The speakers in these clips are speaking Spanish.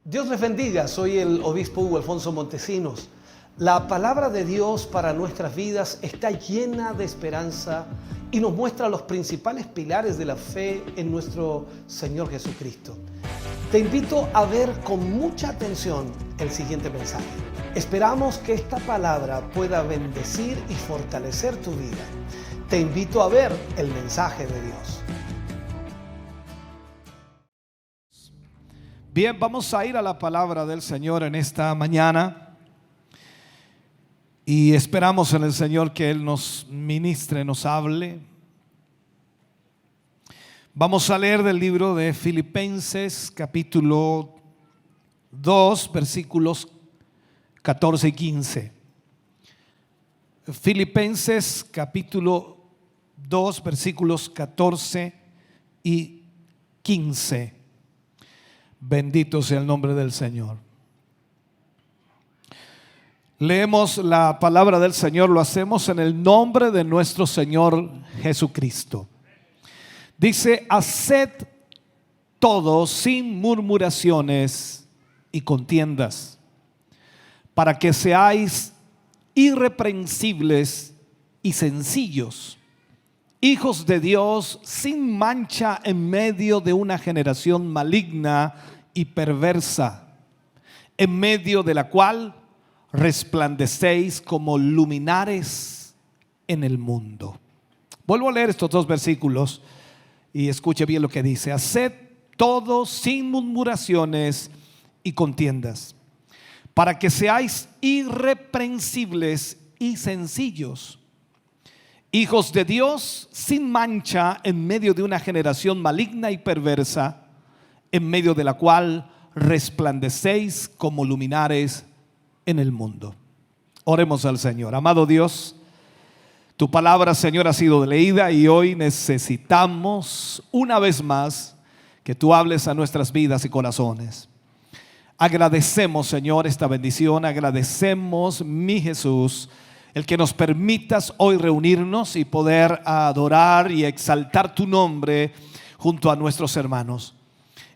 Dios les bendiga, soy el obispo Hugo Alfonso Montesinos. La palabra de Dios para nuestras vidas está llena de esperanza y nos muestra los principales pilares de la fe en nuestro Señor Jesucristo. Te invito a ver con mucha atención el siguiente mensaje. Esperamos que esta palabra pueda bendecir y fortalecer tu vida. Te invito a ver el mensaje de Dios. Bien, vamos a ir a la palabra del Señor en esta mañana y esperamos en el Señor que Él nos ministre, nos hable. Vamos a leer del libro de Filipenses capítulo 2 versículos 14 y 15. Filipenses capítulo 2 versículos 14 y 15. Bendito sea el nombre del Señor. Leemos la palabra del Señor, lo hacemos en el nombre de nuestro Señor Jesucristo. Dice: haced todo sin murmuraciones y contiendas, para que seáis irreprensibles y sencillos, hijos de Dios sin mancha en medio de una generación maligna y perversa, en medio de la cual resplandecéis como luminares en el mundo. Vuelvo a leer estos dos versículos y escuche bien lo que dice: haced todo sin murmuraciones y contiendas, para que seáis irreprensibles y sencillos, hijos de Dios sin mancha en medio de una generación maligna y perversa, en medio de la cual resplandecéis como luminares en el mundo. Oremos al Señor. Amado Dios, tu palabra, Señor, ha sido leída y hoy necesitamos una vez más que tú hables a nuestras vidas y corazones. Agradecemos, Señor, esta bendición. Agradecemos, mi Jesús, el que nos permitas hoy reunirnos y poder adorar y exaltar tu nombre junto a nuestros hermanos.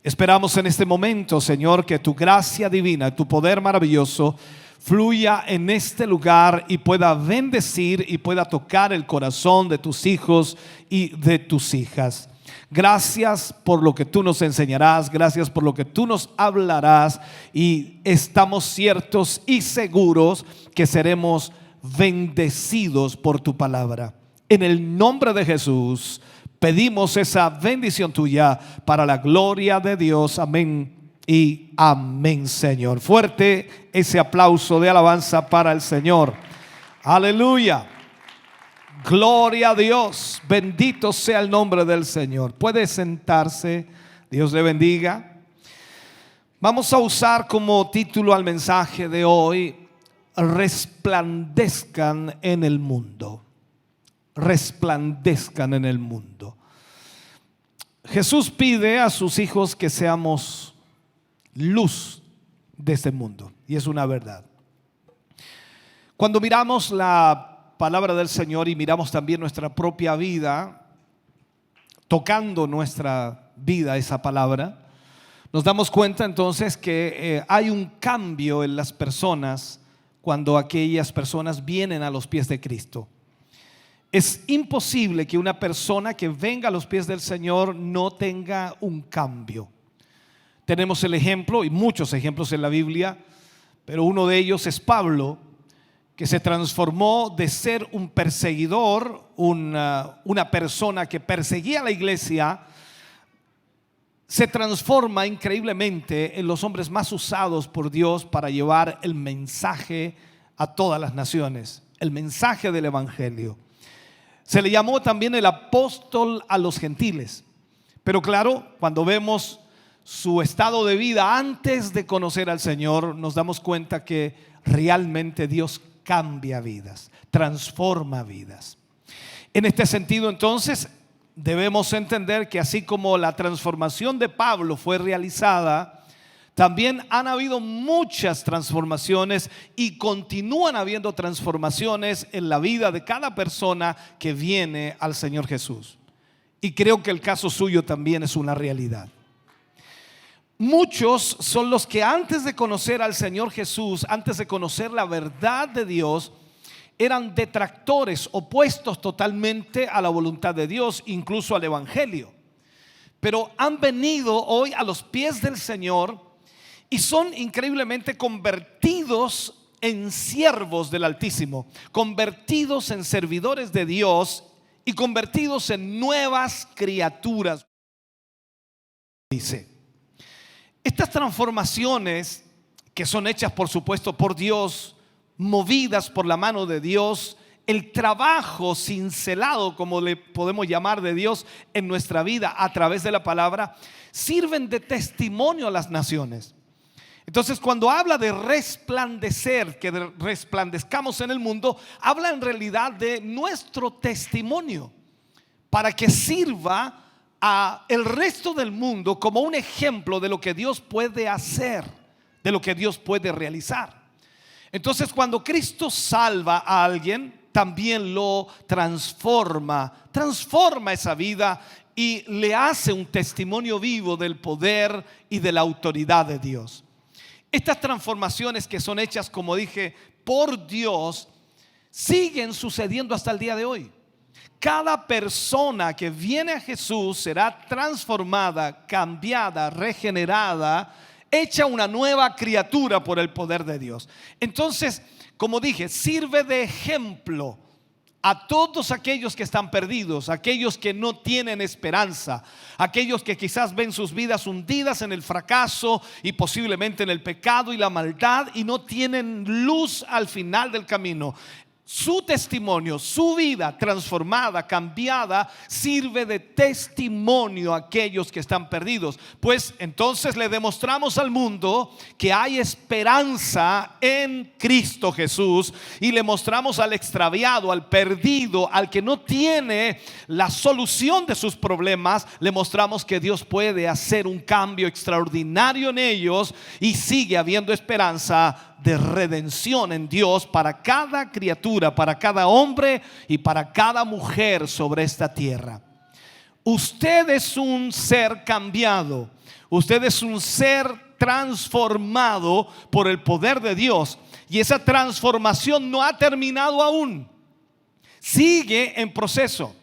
Esperamos en este momento, Señor, que tu gracia divina, tu poder maravilloso fluya en este lugar y pueda bendecir y pueda tocar el corazón de tus hijos y de tus hijas. Gracias por lo que tú nos enseñarás, gracias por lo que tú nos hablarás, y estamos ciertos y seguros que seremos bendecidos por tu palabra. En el nombre de Jesús pedimos esa bendición tuya para la gloria de Dios. Amén y amén, Señor. Fuerte ese aplauso de alabanza para el Señor. Aleluya. Gloria a Dios. Bendito sea el nombre del Señor. Puede sentarse. Dios le bendiga. Vamos a usar como título al mensaje de hoy: resplandezcan en el mundo. Resplandezcan en el mundo. Jesús pide a sus hijos que seamos luz de este mundo, y es una verdad. Cuando miramos la palabra del Señor y miramos también nuestra propia vida, tocando nuestra vida esa palabra, nos damos cuenta entonces que hay un cambio en las personas cuando aquellas personas vienen a los pies de Cristo. Es imposible que una persona que venga a los pies del Señor no tenga un cambio. Tenemos el ejemplo, y muchos ejemplos en la Biblia, pero uno de ellos es Pablo, que se transformó de ser un perseguidor, una persona que perseguía a la iglesia, se transforma increíblemente en los hombres más usados por Dios para llevar el mensaje a todas las naciones, el mensaje del evangelio. Se le llamó también el apóstol a los gentiles. Pero claro, cuando vemos su estado de vida antes de conocer al Señor, nos damos cuenta que realmente Dios cambia vidas, transforma vidas. En este sentido, entonces, debemos entender que así como la transformación de Pablo fue realizada, también han habido muchas transformaciones y continúan habiendo transformaciones en la vida de cada persona que viene al Señor Jesús. Y creo que el caso suyo también es una realidad. muchos son los que antes de conocer al Señor Jesús, antes de conocer la verdad de Dios, eran detractores, opuestos totalmente a la voluntad de Dios, incluso al Evangelio. Pero han venido hoy a los pies del Señor y son increíblemente convertidos en siervos del Altísimo, convertidos en servidores de Dios y convertidos en nuevas criaturas. Dice, estas transformaciones que son hechas por supuesto por Dios, movidas por la mano de Dios, el trabajo cincelado, como le podemos llamar, de Dios en nuestra vida a través de la palabra, sirven de testimonio a las naciones. Entonces, cuando habla de resplandecer, que resplandezcamos en el mundo, habla en realidad de nuestro testimonio para que sirva a el resto del mundo como un ejemplo de lo que Dios puede hacer, de lo que Dios puede realizar. Entonces, cuando Cristo salva a alguien, también lo transforma esa vida y le hace un testimonio vivo del poder y de la autoridad de Dios. Estas transformaciones que son hechas, como dije, por Dios, siguen sucediendo hasta el día de hoy. Cada persona que viene a Jesús será transformada, cambiada, regenerada, hecha una nueva criatura por el poder de Dios. Entonces, como dije, sirve de ejemplo a todos aquellos que están perdidos, aquellos que no tienen esperanza, aquellos que quizás ven sus vidas hundidas en el fracaso y posiblemente en el pecado y la maldad y no tienen luz al final del camino. Su testimonio, su vida transformada, cambiada, sirve de testimonio a aquellos que están perdidos. Pues entonces le demostramos al mundo que hay esperanza en Cristo Jesús y le mostramos al extraviado, al perdido, al que no tiene la solución de sus problemas, le mostramos que Dios puede hacer un cambio extraordinario en ellos y sigue habiendo esperanza de redención en Dios para cada criatura, para cada hombre y para cada mujer sobre esta tierra. Usted es un ser cambiado, usted es un ser transformado por el poder de Dios y esa transformación no ha terminado aún, sigue en proceso.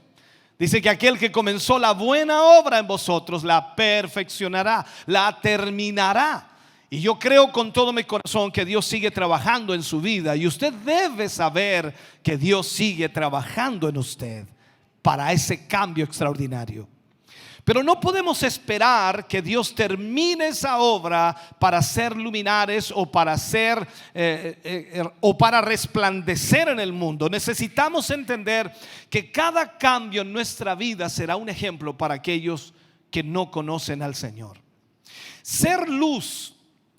Dice que aquel que comenzó la buena obra en vosotros la perfeccionará, la terminará. Y yo creo con todo mi corazón que Dios sigue trabajando en su vida y usted debe saber que Dios sigue trabajando en usted para ese cambio extraordinario. Pero no podemos esperar que Dios termine esa obra para ser luminares o para ser o para resplandecer en el mundo. Necesitamos entender que cada cambio en nuestra vida será un ejemplo para aquellos que no conocen al Señor. Ser luz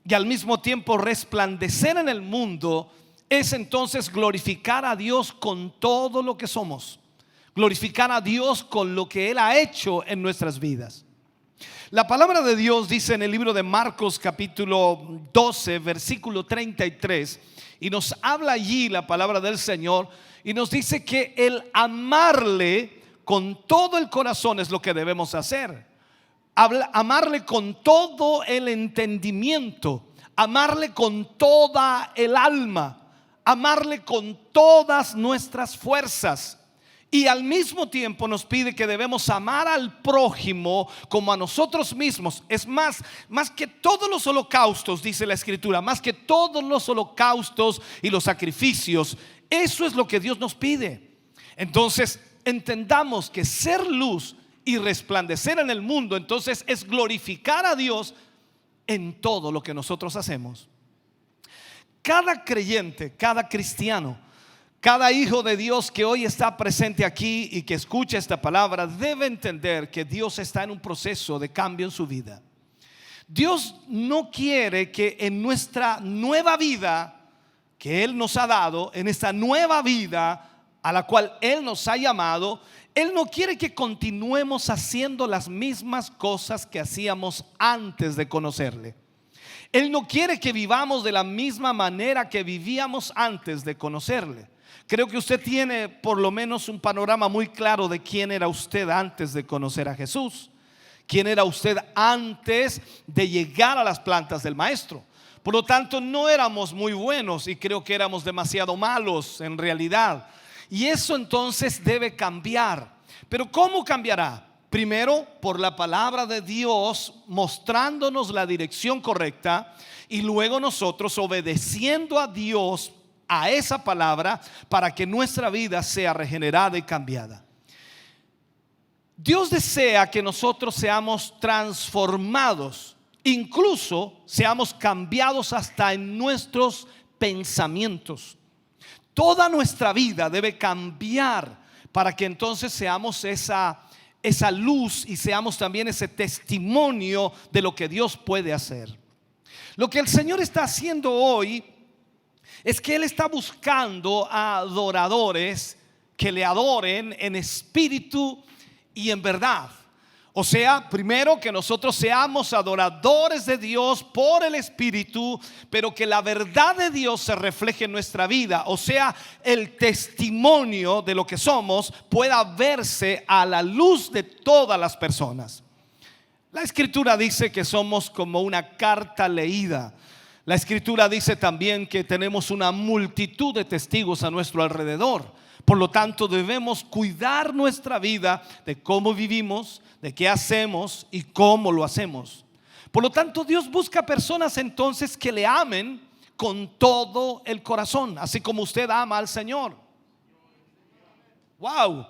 y al mismo tiempo resplandecer en el mundo es entonces glorificar a Dios con todo lo que somos, glorificar a Dios con lo que Él ha hecho en nuestras vidas. La palabra de Dios dice en el libro de Marcos capítulo 12 versículo 33 y nos habla allí la palabra del Señor y nos dice que el amarle con todo el corazón es lo que debemos hacer. Amarle con todo el entendimiento, amarle con toda el alma, amarle con todas nuestras fuerzas. Y al mismo tiempo nos pide que debemos amar al prójimo como a nosotros mismos. Es más que todos los holocaustos, dice la Escritura, más que todos los holocaustos y los sacrificios. Eso es lo que Dios nos pide. Entonces entendamos que ser luz y resplandecer en el mundo entonces es glorificar a Dios en todo lo que nosotros hacemos. Cada creyente, cada cristiano, cada hijo de Dios que hoy está presente aquí y que escucha esta palabra debe entender que Dios está en un proceso de cambio en su vida. Dios no quiere que en nuestra nueva vida que Él nos ha dado, en esta nueva vida a la cual Él nos ha llamado, Él no quiere que continuemos haciendo las mismas cosas que hacíamos antes de conocerle. Él no quiere que vivamos de la misma manera que vivíamos antes de conocerle. Creo que usted tiene por lo menos un panorama muy claro de quién era usted antes de conocer a Jesús. quién era usted antes de llegar a las plantas del maestro. Por lo tanto, no éramos muy buenos y creo que éramos demasiado malos en realidad. Y eso entonces debe cambiar. Pero ¿cómo cambiará? Primero, por la palabra de Dios mostrándonos la dirección correcta, y luego nosotros obedeciendo a Dios, a esa palabra, para que nuestra vida sea regenerada y cambiada. Dios desea que nosotros seamos transformados, incluso seamos cambiados hasta en nuestros pensamientos. Toda nuestra vida debe cambiar para que entonces seamos esa luz y seamos también ese testimonio de lo que Dios puede hacer. Lo que el Señor está haciendo hoy es que Él está buscando a adoradores que le adoren en espíritu y en verdad. O sea, primero que nosotros seamos adoradores de Dios por el Espíritu, pero que la verdad de Dios se refleje en nuestra vida. O sea, el testimonio de lo que somos pueda verse a la luz de todas las personas. La Escritura dice que somos como una carta leída. La Escritura dice también que tenemos una multitud de testigos a nuestro alrededor. Por lo tanto, debemos cuidar nuestra vida de cómo vivimos, de qué hacemos y cómo lo hacemos. Por lo tanto, Dios busca personas entonces que le amen con todo el corazón, así como usted ama al Señor. Wow.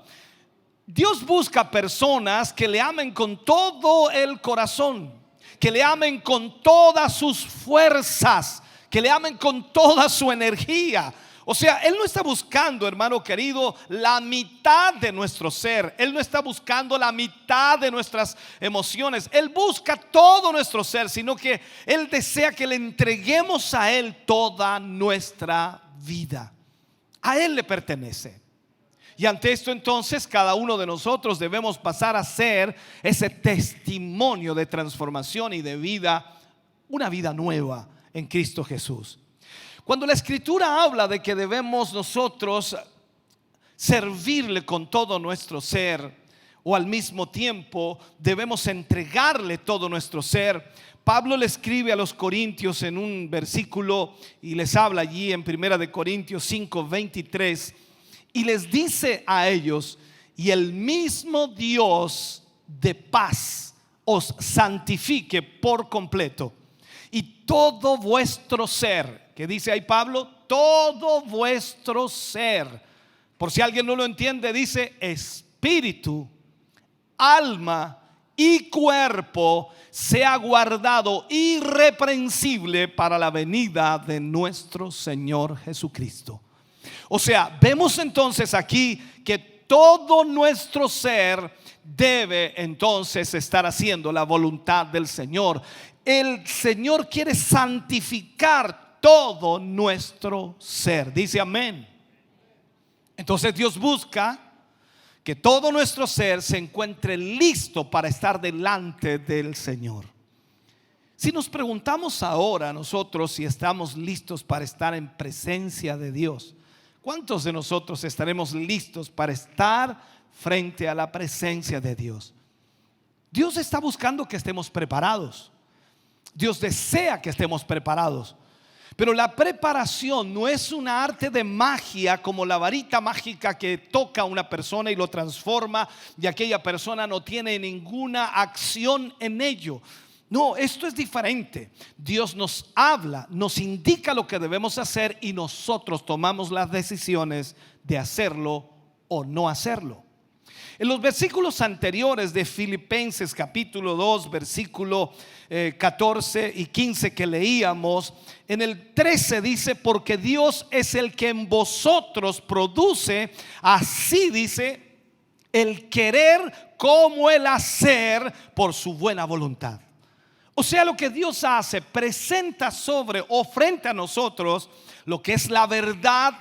Dios busca personas que le amen con todo el corazón, que le amen con todas sus fuerzas, que le amen con toda su energía. O sea, Él no está buscando, hermano querido, la mitad de nuestro ser. Él no está buscando la mitad de nuestras emociones. Él busca todo nuestro ser, sino que Él desea que le entreguemos a Él toda nuestra vida. A Él le pertenece. Y ante esto entonces cada uno de nosotros debemos pasar a ser ese testimonio de transformación y de vida, una vida nueva en Cristo Jesús. Cuando la Escritura habla de que debemos nosotros servirle con todo nuestro ser, o al mismo tiempo debemos entregarle todo nuestro ser, Pablo le escribe a los corintios en un versículo y les habla allí en 1 Corintios 5:23 y les dice a ellos: y el mismo Dios de paz os santifique por completo, y todo vuestro ser, que dice ahí Pablo, todo vuestro ser, por si alguien no lo entiende, dice espíritu, alma y cuerpo, sea guardado irreprensible para la venida de nuestro Señor Jesucristo. O sea, vemos entonces aquí que todo nuestro ser debe entonces estar haciendo la voluntad del Señor. El Señor quiere santificar todo nuestro ser. Dice amén. Entonces Dios busca que todo nuestro ser se encuentre listo para estar delante del Señor. Si nos preguntamos ahora nosotros si estamos listos para estar en presencia de Dios, ¿cuántos de nosotros estaremos listos para estar frente a la presencia de Dios? Dios está buscando que estemos preparados. Dios desea que estemos preparados. Pero la preparación no es una arte de magia como la varita mágica que toca a una persona y lo transforma y aquella persona no tiene ninguna acción en ello. No, esto es diferente. Dios nos habla, nos indica lo que debemos hacer y nosotros tomamos las decisiones de hacerlo o no hacerlo. En los versículos anteriores de Filipenses capítulo 2, versículo 14 y 15 que leíamos, en el 13 dice: porque Dios es el que en vosotros produce, así dice, el querer como el hacer por su buena voluntad. O sea, lo que Dios hace, presenta sobre o frente a nosotros lo que es la verdad,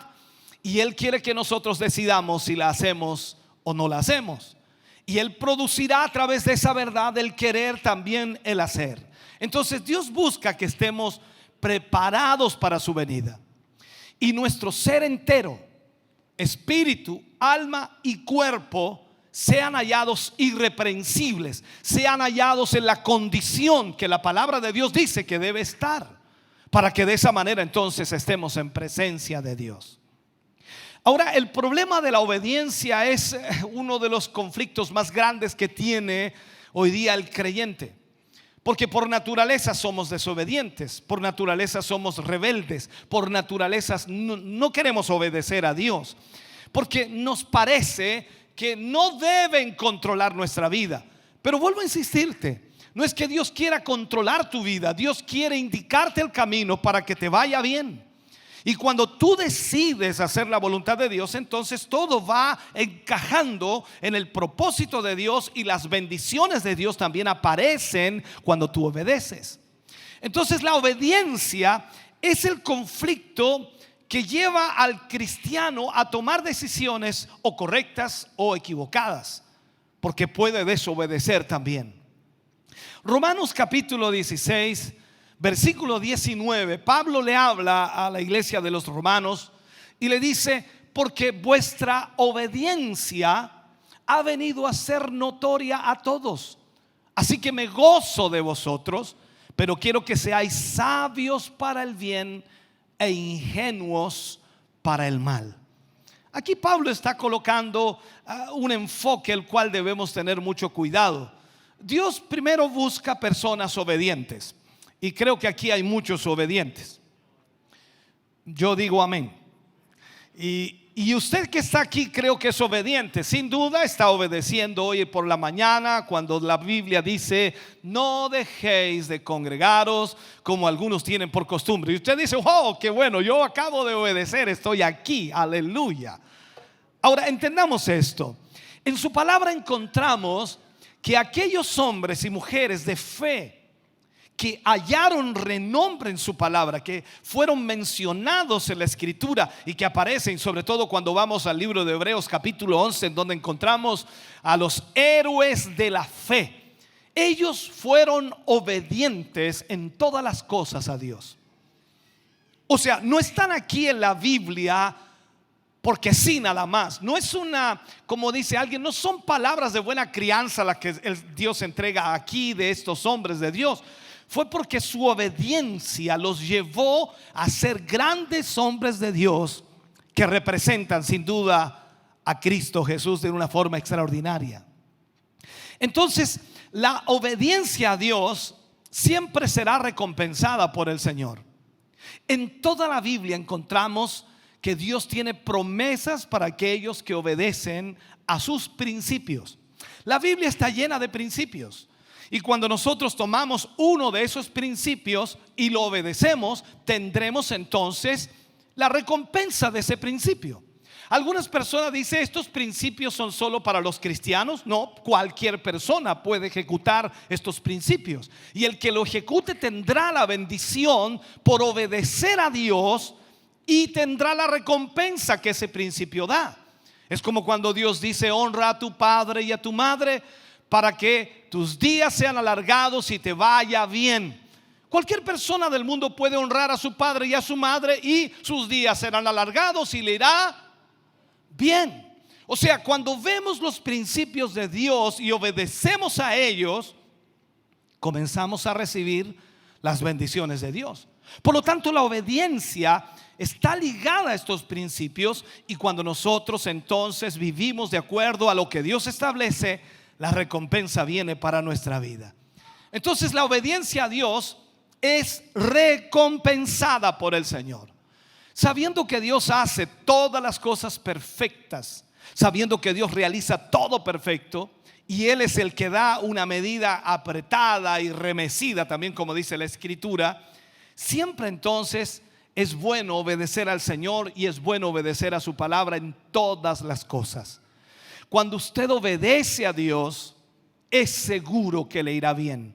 y Él quiere que nosotros decidamos si la hacemos o no la hacemos. Y Él producirá a través de esa verdad el querer, también el hacer. Entonces Dios busca que estemos preparados para su venida. Y nuestro ser entero, espíritu, alma y cuerpo, sean hallados irreprensibles, sean hallados en la condición que la palabra de Dios dice que debe estar, para que de esa manera entonces estemos en presencia de Dios. Ahora, el problema de la obediencia es uno de los conflictos más grandes que tiene hoy día el creyente. Porque por naturaleza somos desobedientes, por naturaleza somos rebeldes, por naturaleza no queremos obedecer a Dios, porque nos parece que no deben controlar nuestra vida. Pero vuelvo a insistirte, no es que Dios quiera controlar tu vida, Dios quiere indicarte el camino para que te vaya bien. Y cuando tú decides hacer la voluntad de Dios, entonces todo va encajando en el propósito de Dios, y las bendiciones de Dios también aparecen cuando tú obedeces. Entonces la obediencia es el conflicto que lleva al cristiano a tomar decisiones o correctas o equivocadas, porque puede desobedecer también. Romanos capítulo 16, versículo 19, Pablo le habla a la iglesia de los romanos y le dice: porque vuestra obediencia ha venido a ser notoria a todos, así que me gozo de vosotros, pero quiero que seáis sabios para el bien e ingenuos para el mal. Aquí Pablo está colocando un enfoque el cual debemos tener mucho cuidado. Dios primero busca personas obedientes, y creo que aquí hay muchos obedientes. Yo digo amén. Y usted que está aquí, creo que es obediente. Sin duda está obedeciendo hoy por la mañana, cuando la Biblia dice: no dejéis de congregaros como algunos tienen por costumbre. Y usted dice: oh, qué bueno, yo acabo de obedecer, estoy aquí, aleluya. Ahora entendamos esto. En su palabra encontramos que aquellos hombres y mujeres de fe que hallaron renombre en su palabra, que fueron mencionados en la escritura y que aparecen sobre todo cuando vamos al libro de Hebreos capítulo 11, en donde encontramos a los héroes de la fe. Ellos fueron obedientes en todas las cosas a Dios. O sea, no están aquí en la Biblia porque sí, nada más. No es una, como dice alguien, no son palabras de buena crianza las que Dios entrega aquí de estos hombres de Dios. Fue porque su obediencia los llevó a ser grandes hombres de Dios que representan sin duda a Cristo Jesús de una forma extraordinaria. Entonces, la obediencia a Dios siempre será recompensada por el Señor. En toda la Biblia encontramos que Dios tiene promesas para aquellos que obedecen a sus principios. La Biblia está llena de principios. Y cuando nosotros tomamos uno de esos principios y lo obedecemos, tendremos entonces la recompensa de ese principio. Algunas personas dicen: estos principios son solo para los cristianos. No, cualquier persona puede ejecutar estos principios, y el que lo ejecute tendrá la bendición por obedecer a Dios y tendrá la recompensa que ese principio da. Es como cuando Dios dice: honra a tu padre y a tu madre para que tus días sean alargados y te vaya bien. Cualquier persona del mundo puede honrar a su padre y a su madre, y sus días serán alargados y le irá bien. O sea, cuando vemos los principios de Dios y obedecemos a ellos, comenzamos a recibir las bendiciones de Dios. Por lo tanto, la obediencia está ligada a estos principios, y cuando nosotros entonces vivimos de acuerdo a lo que Dios establece, la recompensa viene para nuestra vida. Entonces, la obediencia a Dios es recompensada por el Señor. Sabiendo que Dios hace todas las cosas perfectas, sabiendo que Dios realiza todo perfecto, y Él es el que da una medida apretada y remecida, también como dice la Escritura, siempre entonces es bueno obedecer al Señor, y es bueno obedecer a su palabra en todas las cosas. Cuando usted obedece a Dios, es seguro que le irá bien.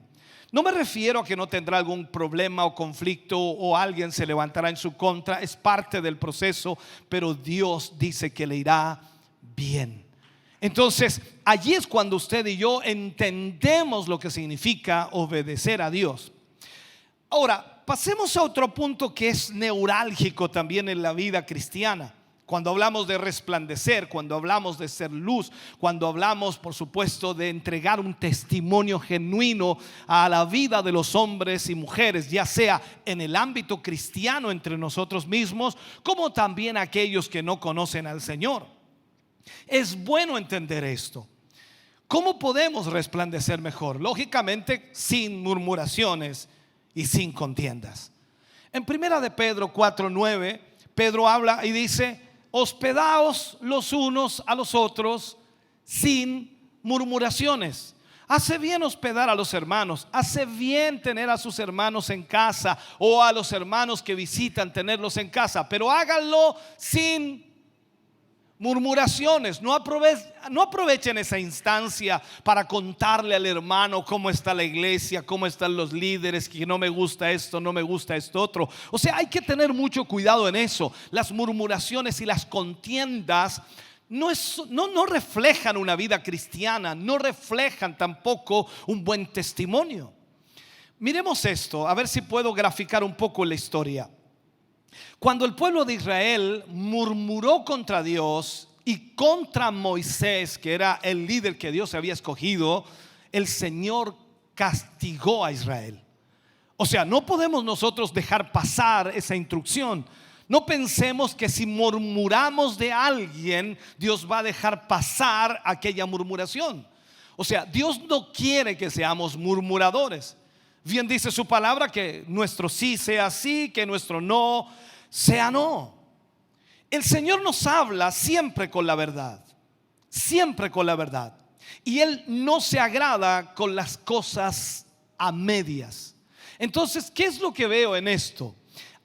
No me refiero a que no tendrá algún problema o conflicto, o alguien se levantará en su contra. Es parte del proceso, pero Dios dice que le irá bien. Entonces, allí es cuando usted y yo entendemos lo que significa obedecer a Dios. Ahora, pasemos a otro punto que es neurálgico también en la vida cristiana. Cuando hablamos de resplandecer, cuando hablamos de ser luz, cuando hablamos, por supuesto, de entregar un testimonio genuino a la vida de los hombres y mujeres, ya sea en el ámbito cristiano entre nosotros mismos, como también aquellos que no conocen al Señor. Es bueno entender esto. ¿Cómo podemos resplandecer mejor? Lógicamente, sin murmuraciones y sin contiendas. En primera de Pedro 4:9, Pedro habla y dice: hospedaos los unos a los otros sin murmuraciones. Hace bien hospedar a los hermanos, hace bien tener a sus hermanos en casa, o a los hermanos que visitan tenerlos en casa, pero háganlo sin murmuraciones. No aprovechen esa instancia para contarle al hermano cómo está la iglesia, cómo están los líderes, que no me gusta esto, no me gusta esto otro. O sea, hay que tener mucho cuidado en eso. Las murmuraciones y las contiendas no reflejan una vida cristiana, no reflejan tampoco un buen testimonio. Miremos esto, a ver si puedo graficar un poco la historia. Cuando el pueblo de Israel murmuró contra Dios y contra Moisés, que era el líder que Dios había escogido, el Señor castigó a Israel. O sea, no podemos nosotros dejar pasar esa instrucción. No pensemos que si murmuramos de alguien, Dios va a dejar pasar aquella murmuración. O sea, Dios no quiere que seamos murmuradores. Bien dice su palabra que nuestro sí sea sí, que nuestro no sea no. El Señor nos habla siempre con la verdad, siempre con la verdad. Y Él no se agrada con las cosas a medias. Entonces, ¿qué es lo que veo en esto?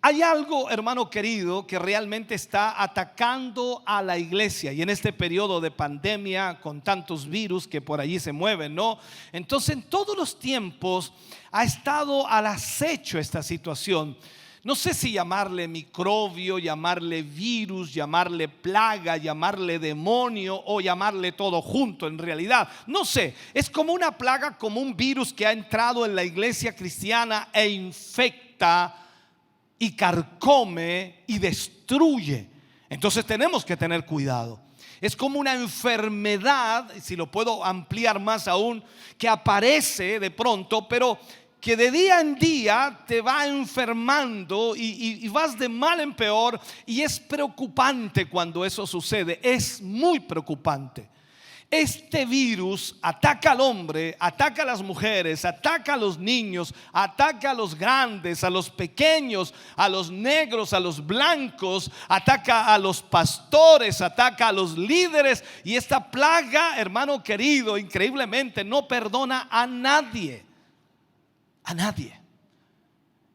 Hay algo, hermano querido, que realmente está atacando a la iglesia. Y en este periodo de pandemia, con tantos virus que por allí se mueven, ¿no? Entonces, en todos los tiempos ha estado al acecho esta situación. No sé si llamarle microbio, llamarle virus, llamarle plaga, llamarle demonio o llamarle todo junto. En realidad, no sé, es como una plaga, como un virus que ha entrado en la iglesia cristiana e infecta y carcome y destruye. Entonces tenemos que tener cuidado. Es como una enfermedad, si lo puedo ampliar más aún, que aparece de pronto, pero que de día en día te va enfermando y vas de mal en peor. Y es preocupante cuando eso sucede, es muy preocupante. Este virus ataca al hombre, ataca a las mujeres, ataca a los niños, ataca a los grandes, a los pequeños, a los negros, a los blancos, ataca a los pastores, ataca a los líderes. Y esta plaga, hermano querido, increíblemente no perdona a nadie. A nadie.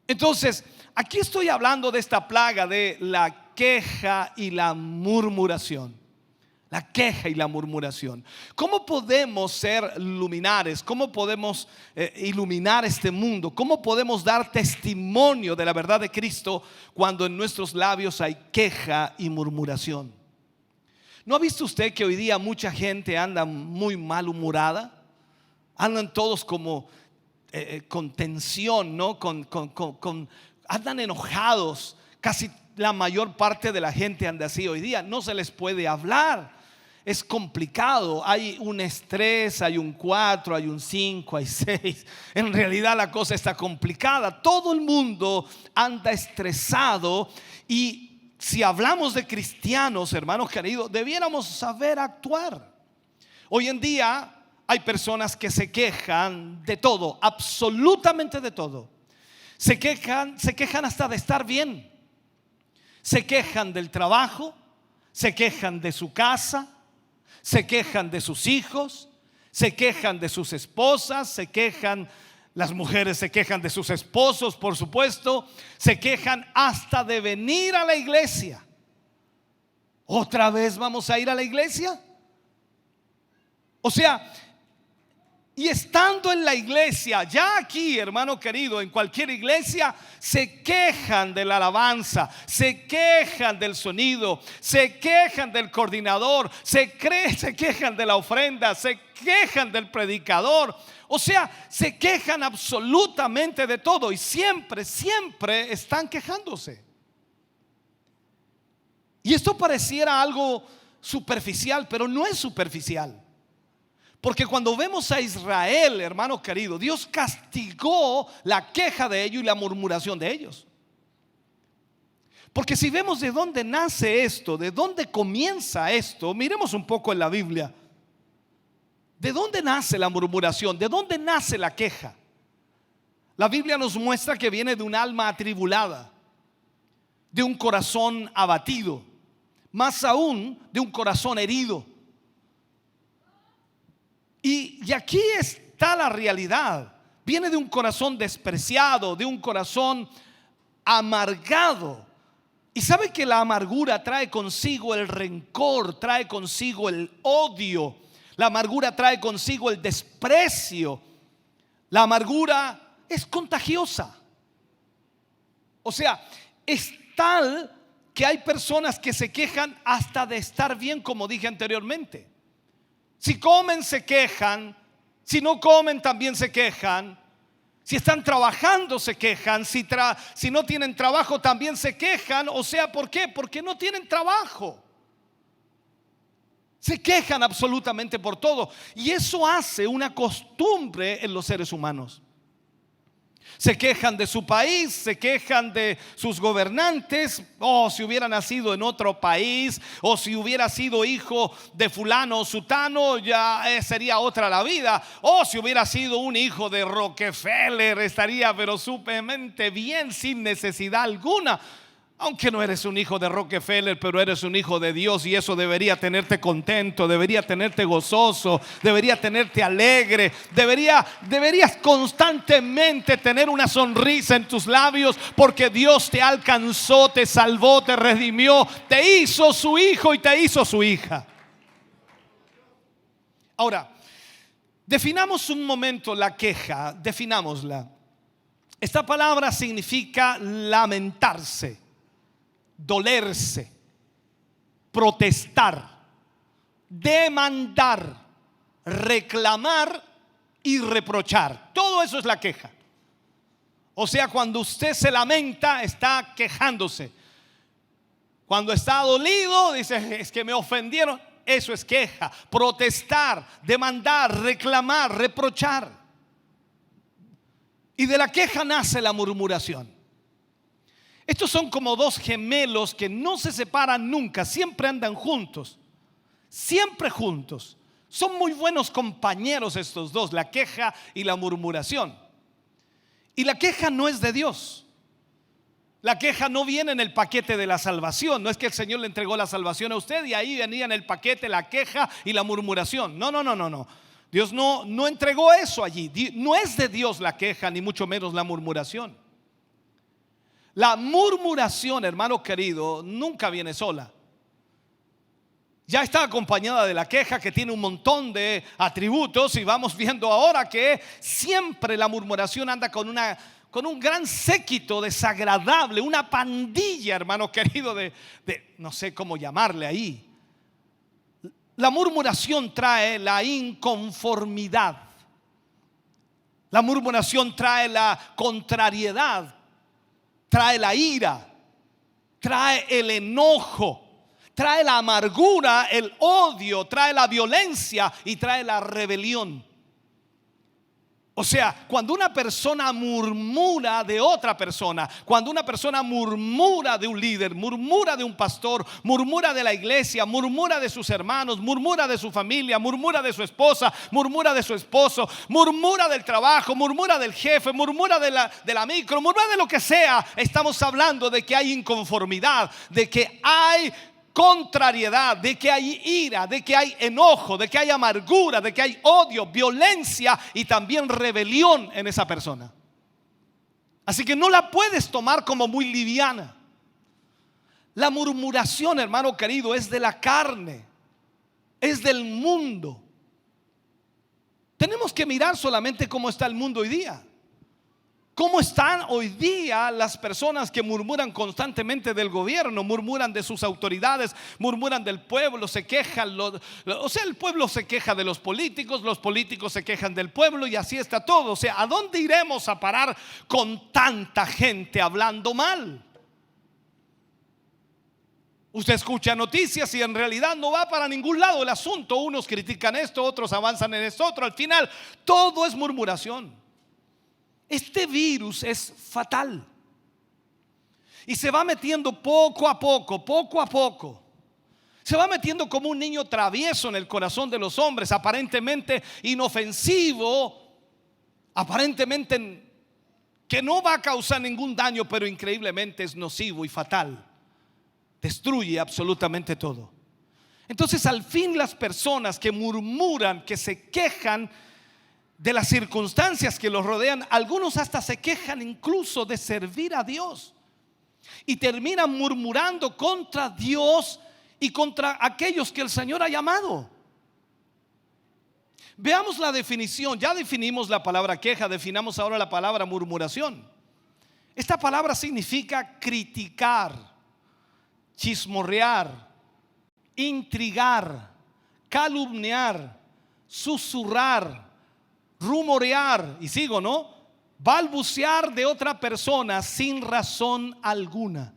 Entonces, aquí estoy hablando de esta plaga de la queja y la murmuración. La queja y la murmuración. ¿Cómo podemos ser luminares? ¿Cómo podemos iluminar este mundo? ¿Cómo podemos dar testimonio de la verdad de Cristo cuando en nuestros labios hay queja y murmuración? ¿No ha visto usted que hoy día mucha gente anda muy malhumorada? Andan todos como con tensión, ¿no? Andan enojados. Casi la mayor parte de la gente anda así hoy día. No se les puede hablar. Es complicado. Hay un estrés, hay un 4, hay un 5, hay 6. En realidad la cosa está complicada. Todo el mundo anda estresado. Y si hablamos de cristianos, hermanos queridos, debiéramos saber actuar. Hoy en día hay personas que se quejan de todo, absolutamente de todo. Se quejan hasta de estar bien. Se quejan del trabajo, se quejan de su casa, se quejan de sus hijos, se quejan de sus esposas, se quejan, las mujeres se quejan de sus esposos, por supuesto, se quejan hasta de venir a la iglesia. ¿Otra vez vamos a ir a la iglesia? O sea, y estando en la iglesia, ya aquí, hermano querido, en cualquier iglesia, se quejan de la alabanza, se quejan del sonido, se quejan del coordinador, se quejan de la ofrenda, se quejan del predicador. O sea, se quejan absolutamente de todo y siempre están quejándose. Y esto pareciera algo superficial, pero no es superficial. Porque cuando vemos a Israel, hermano querido, Dios castigó la queja de ellos y la murmuración de ellos. Porque si vemos de dónde nace esto, de dónde comienza esto, miremos un poco en la Biblia. ¿De dónde nace la murmuración? ¿De dónde nace la queja? La Biblia nos muestra que viene de un alma atribulada, de un corazón abatido, más aún de un corazón herido. Y aquí está la realidad. Viene de un corazón despreciado, de un corazón amargado. Y sabe que la amargura trae consigo el rencor, trae consigo el odio. La amargura trae consigo el desprecio. La amargura es contagiosa. O sea, es tal que hay personas que se quejan hasta de estar bien, como dije anteriormente. Si comen se quejan, si no comen también se quejan, si están trabajando se quejan, si no tienen trabajo también se quejan. O sea, ¿por qué? Porque no tienen trabajo. Se quejan absolutamente por todo. Y eso hace una costumbre en los seres humanos. Se quejan de su país, se quejan de sus gobernantes. Oh, si hubiera nacido en otro país, o si hubiera sido hijo de fulano o sutano, ya sería otra la vida. O si hubiera sido un hijo de Rockefeller, estaría pero súpermente bien, sin necesidad alguna. Aunque no eres un hijo de Rockefeller, pero eres un hijo de Dios, y eso debería tenerte contento, debería tenerte gozoso, debería tenerte alegre, deberías constantemente tener una sonrisa en tus labios, porque Dios te alcanzó, te salvó, te redimió, te hizo su hijo y te hizo su hija. Ahora, definamos un momento la queja, definámosla. Esta palabra significa lamentarse, dolerse, protestar, demandar, reclamar y reprochar. Todo eso es la queja. O sea, cuando usted se lamenta, está quejándose. Cuando está dolido, dice: es que me ofendieron. Eso es queja. Protestar, demandar, reclamar, reprochar. Y de la queja nace la murmuración. Estos son como dos gemelos que no se separan nunca, siempre andan juntos, siempre juntos. Son muy buenos compañeros estos dos, la queja y la murmuración. Y la queja no es de Dios. La queja no viene en el paquete de la salvación. No es que el Señor le entregó la salvación a usted y ahí venía en el paquete la queja y la murmuración. No. Dios no entregó eso allí. No es de Dios la queja, ni mucho menos la murmuración. La murmuración, hermano querido, nunca viene sola. Ya está acompañada de la queja, que tiene un montón de atributos, y vamos viendo ahora que siempre la murmuración anda con un gran séquito desagradable, una pandilla, hermano querido, de no sé cómo llamarle ahí. La murmuración trae la inconformidad. La murmuración trae la contrariedad. Trae la ira, trae el enojo, trae la amargura, el odio, trae la violencia y trae la rebelión. O sea, cuando una persona murmura de otra persona, cuando una persona murmura de un líder, murmura de un pastor, murmura de la iglesia, murmura de sus hermanos, murmura de su familia, murmura de su esposa, murmura de su esposo, murmura del trabajo, murmura del jefe, murmura de la micro, murmura de lo que sea, estamos hablando de que hay inconformidad, de que hay contrariedad, de que hay ira, de que hay enojo, de que hay amargura, de que hay odio, violencia y también rebelión en esa persona. Así que no la puedes tomar como muy liviana. La murmuración, hermano querido, es de la carne, es del mundo. Tenemos que mirar solamente cómo está el mundo hoy día. ¿Cómo están hoy día las personas que murmuran constantemente del gobierno, murmuran de sus autoridades, murmuran del pueblo, se quejan? O sea, el pueblo se queja de los políticos se quejan del pueblo, y así está todo. O sea, ¿a dónde iremos a parar con tanta gente hablando mal? Usted escucha noticias y en realidad no va para ningún lado el asunto. Unos critican esto, otros avanzan en esto otro. Al final todo es murmuración. Este virus es fatal y se va metiendo poco a poco. Se va metiendo como un niño travieso en el corazón de los hombres, aparentemente inofensivo, aparentemente que no va a causar ningún daño, pero increíblemente es nocivo y fatal. Destruye absolutamente todo. Entonces, al fin, las personas que murmuran, que se quejan de las circunstancias que los rodean, algunos hasta se quejan incluso de servir a Dios y terminan murmurando contra Dios y contra aquellos que el Señor ha llamado. Veamos la definición. Ya definimos la palabra queja, definamos ahora la palabra murmuración. Esta palabra significa criticar, chismorrear, intrigar, calumniar, susurrar, rumorear, y sigo, ¿no? Balbucear de otra persona sin razón alguna.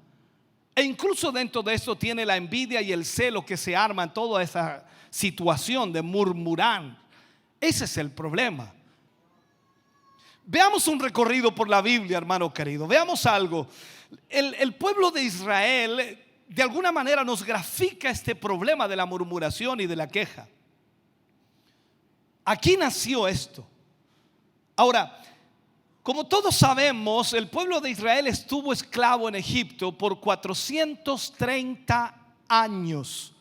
E incluso dentro de esto tiene la envidia y el celo que se arma en toda esa situación de murmurar. Ese es el problema. Veamos un recorrido por la Biblia, hermano querido. Veamos algo. El pueblo de Israel de alguna manera nos grafica este problema de la murmuración y de la queja. Aquí nació esto. Ahora, como todos sabemos, el pueblo de Israel estuvo esclavo en Egipto por 430 años.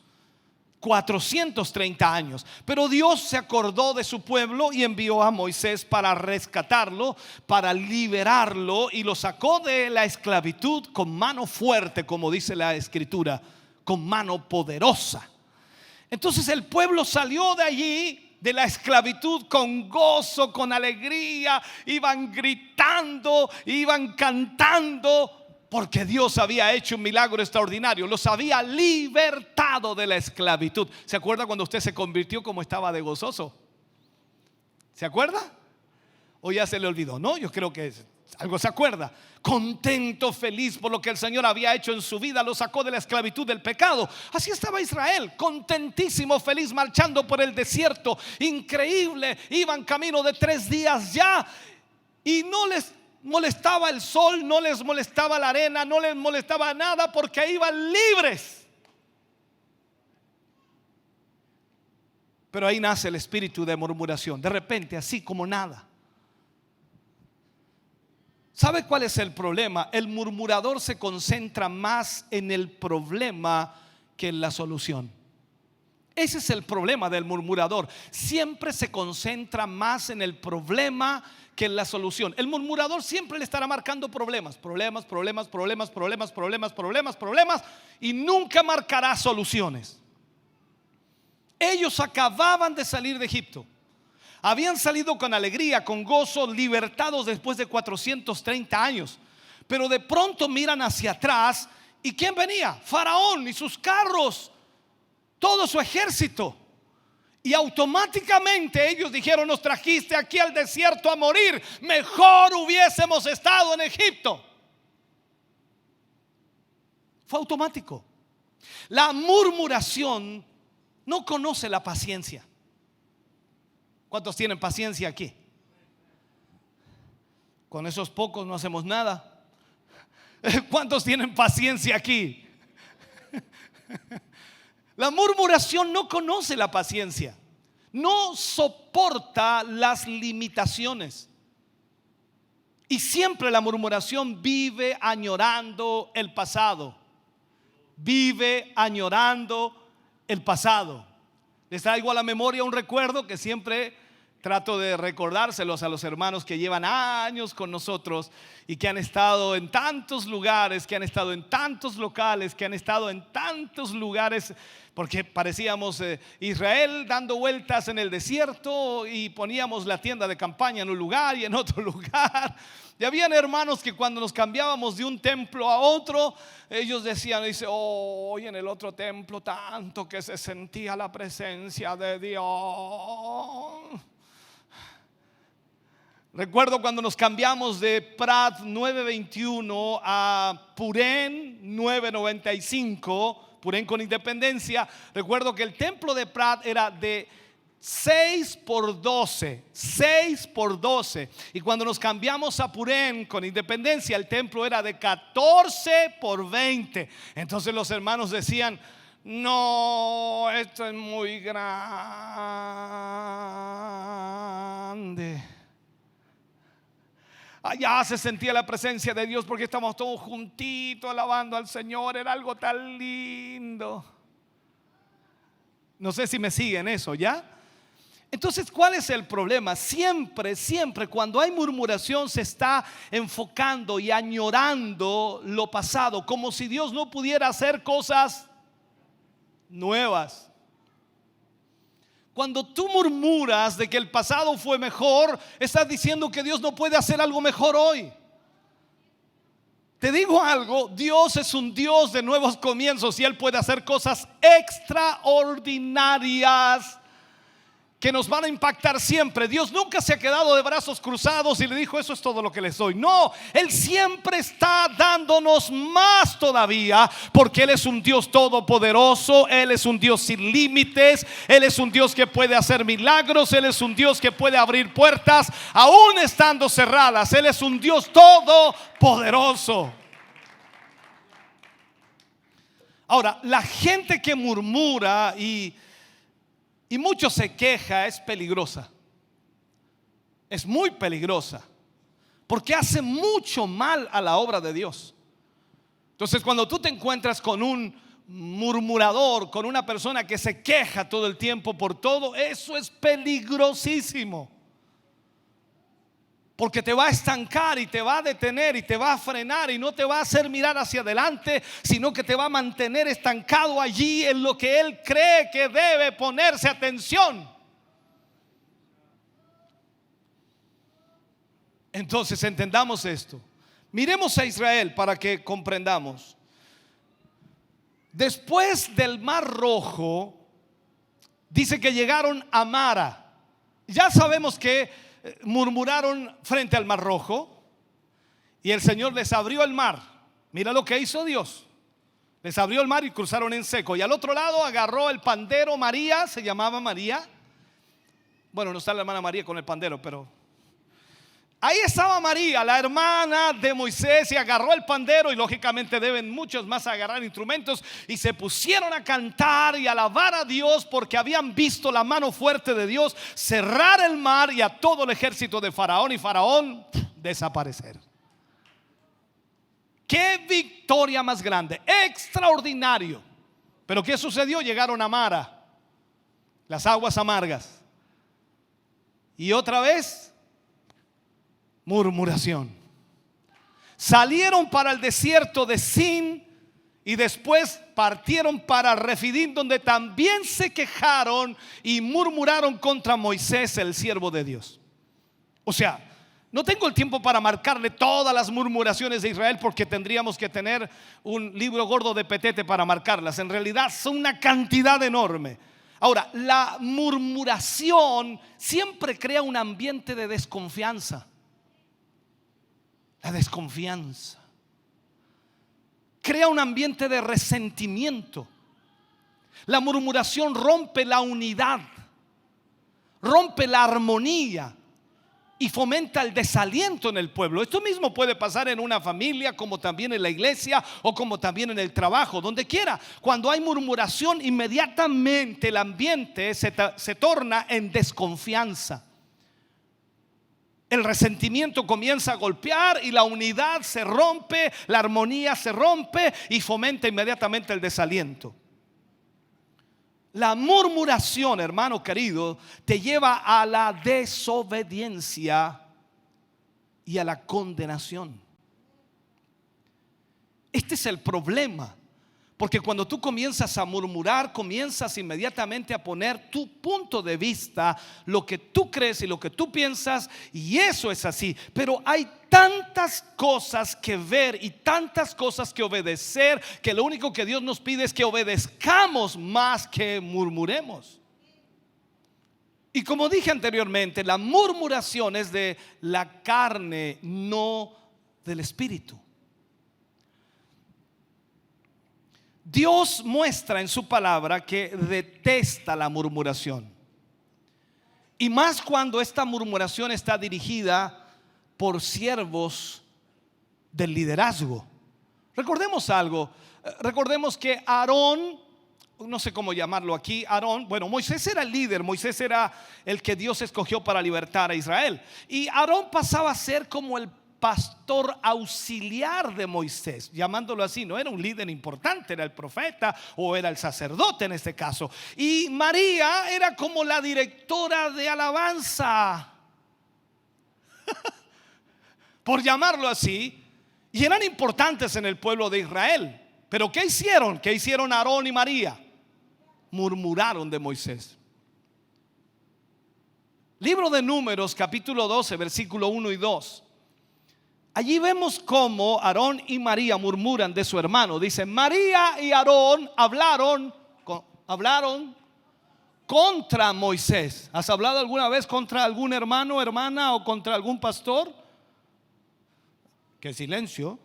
430 años. Pero Dios se acordó de su pueblo y envió a Moisés para rescatarlo, para liberarlo, y lo sacó de la esclavitud con mano fuerte, como dice la Escritura, con mano poderosa. Entonces el pueblo salió de allí, de la esclavitud, con gozo, con alegría. Iban gritando, iban cantando, porque Dios había hecho un milagro extraordinario. Los había libertado de la esclavitud. ¿Se acuerda cuando usted se convirtió, cómo estaba de gozoso? ¿Se acuerda? ¿O ya se le olvidó? No, yo creo que algo se acuerda. Contento, feliz por lo que el Señor había hecho en su vida. Lo sacó de la esclavitud del pecado. Así estaba Israel, contentísimo, feliz, marchando por el desierto. Increíble, iban camino de 3 días ya, y no les molestaba el sol, no les molestaba la arena, no les molestaba nada, porque iban libres. Pero ahí nace el espíritu de murmuración, de repente, así como nada. ¿Sabe cuál es el problema? El murmurador se concentra más en el problema que en la solución. Ese es el problema del murmurador. Siempre se concentra más en el problema que en la solución. El murmurador siempre le estará marcando problemas, y nunca marcará soluciones. Ellos acababan de salir de Egipto. Habían salido con alegría, con gozo, libertados después de 430 años. Pero de pronto miran hacia atrás, ¿y quién venía? Faraón y sus carros, todo su ejército. Y automáticamente ellos dijeron: nos trajiste aquí al desierto a morir, mejor hubiésemos estado en Egipto. Fue automático. La murmuración no conoce la paciencia. ¿Cuántos tienen paciencia aquí? Con esos pocos no hacemos nada. ¿Cuántos tienen paciencia aquí? La murmuración no conoce la paciencia, no soporta las limitaciones. Y siempre la murmuración vive añorando el pasado. Vive añorando el pasado. Les traigo a la memoria un recuerdo que siempre trato de recordárselos a los hermanos que llevan años con nosotros y que han estado en tantos lugares, que han estado en tantos locales, que han estado en tantos lugares, porque parecíamos Israel dando vueltas en el desierto, y poníamos la tienda de campaña en un lugar y en otro lugar. Y habían hermanos que cuando nos cambiábamos de un templo a otro, ellos decían, hoy en el otro templo tanto que se sentía la presencia de Dios. Recuerdo cuando nos cambiamos de Prat 921 a Purén 995, Purén con Independencia, recuerdo que el templo de Prat era de 6 por 12, 6 por 12. Y cuando nos cambiamos a Purén con Independencia, el templo era de 14 por 20. Entonces los hermanos decían: no, esto es muy grande. Allá se sentía la presencia de Dios porque estábamos todos juntitos alabando al Señor. Era algo tan lindo. No sé si me siguen eso, ¿ya? Entonces, ¿cuál es el problema? Siempre cuando hay murmuración se está enfocando y añorando lo pasado, como si Dios no pudiera hacer cosas nuevas. Cuando tú murmuras de que el pasado fue mejor, estás diciendo que Dios no puede hacer algo mejor hoy. Te digo algo, Dios es un Dios de nuevos comienzos y Él puede hacer cosas extraordinarias que nos van a impactar siempre. Dios nunca se ha quedado de brazos cruzados y le dijo: eso es todo lo que les doy. No, Él siempre está dándonos más todavía, porque Él es un Dios todopoderoso, Él es un Dios sin límites, Él es un Dios que puede hacer milagros, Él es un Dios que puede abrir puertas aún estando cerradas. Él es un Dios todopoderoso. Ahora, la gente que murmura y mucho se queja es peligrosa. Es muy peligrosa, porque hace mucho mal a la obra de Dios. Entonces, cuando tú te encuentras con un murmurador, con una persona que se queja todo el tiempo por todo, eso es peligrosísimo, porque te va a estancar y te va a detener y te va a frenar y no te va a hacer mirar hacia adelante, sino que te va a mantener estancado allí en lo que él cree que debe ponerse atención. Entonces entendamos esto. Miremos a Israel para que comprendamos. Después del Mar Rojo, dice que llegaron a Mara. Ya sabemos que murmuraron frente al Mar Rojo y el Señor les abrió el mar. Mira lo que hizo Dios. Les abrió el mar y cruzaron en seco. Y al otro lado agarró el pandero María, se llamaba María. Bueno, no está la hermana María con el pandero, pero ahí estaba María, la hermana de Moisés, y agarró el pandero, y lógicamente deben muchos más agarrar instrumentos, y se pusieron a cantar y alabar a Dios porque habían visto la mano fuerte de Dios cerrar el mar y a todo el ejército de Faraón, y Faraón desaparecer. Qué victoria más grande, extraordinario. Pero ¿qué sucedió? Llegaron a Mara, las aguas amargas, y otra vez murmuración. Salieron para el desierto de Sin y después partieron para Refidim, donde también se quejaron y murmuraron contra Moisés, el siervo de Dios. O sea, no tengo el tiempo para marcarle todas las murmuraciones de Israel, porque tendríamos que tener un libro gordo de petete para marcarlas. En realidad son una cantidad enorme. Ahora, la murmuración siempre crea un ambiente de desconfianza. La desconfianza crea un ambiente de resentimiento. La murmuración rompe la unidad, rompe la armonía y fomenta el desaliento en el pueblo. Esto mismo puede pasar en una familia, como también en la iglesia, o como también en el trabajo, donde quiera. Cuando hay murmuración, inmediatamente el ambiente se torna en desconfianza. El resentimiento comienza a golpear y la unidad se rompe, la armonía se rompe y fomenta inmediatamente el desaliento. La murmuración, hermano querido, te lleva a la desobediencia y a la condenación. Este es el problema. Porque cuando tú comienzas a murmurar, comienzas inmediatamente a poner tu punto de vista, lo que tú crees y lo que tú piensas, y eso es así. Pero hay tantas cosas que ver y tantas cosas que obedecer, que lo único que Dios nos pide es que obedezcamos más que murmuremos. Y como dije anteriormente, la murmuración es de la carne, no del espíritu. Dios muestra en su palabra que detesta la murmuración. Y más cuando esta murmuración está dirigida por siervos del liderazgo. Recordemos algo. Recordemos que Aarón, no sé cómo llamarlo aquí, Aarón, bueno, Moisés era el líder, Moisés era el que Dios escogió para libertar a Israel. Y Aarón pasaba a ser como el pastor auxiliar de Moisés, llamándolo así. No era un líder importante, era el profeta o era el sacerdote en este caso. Y María era como la directora de alabanza, por llamarlo así. Y eran importantes en el pueblo de Israel. Pero ¿qué hicieron? ¿Qué hicieron Aarón y María? Murmuraron de Moisés. Libro de Números, capítulo 12, versículo 1 y 2. Allí vemos cómo Aarón y María murmuran de su hermano. Dice: María y Aarón hablaron contra Moisés. ¿Has hablado alguna vez contra algún hermano, hermana o contra algún pastor? ¡Qué silencio!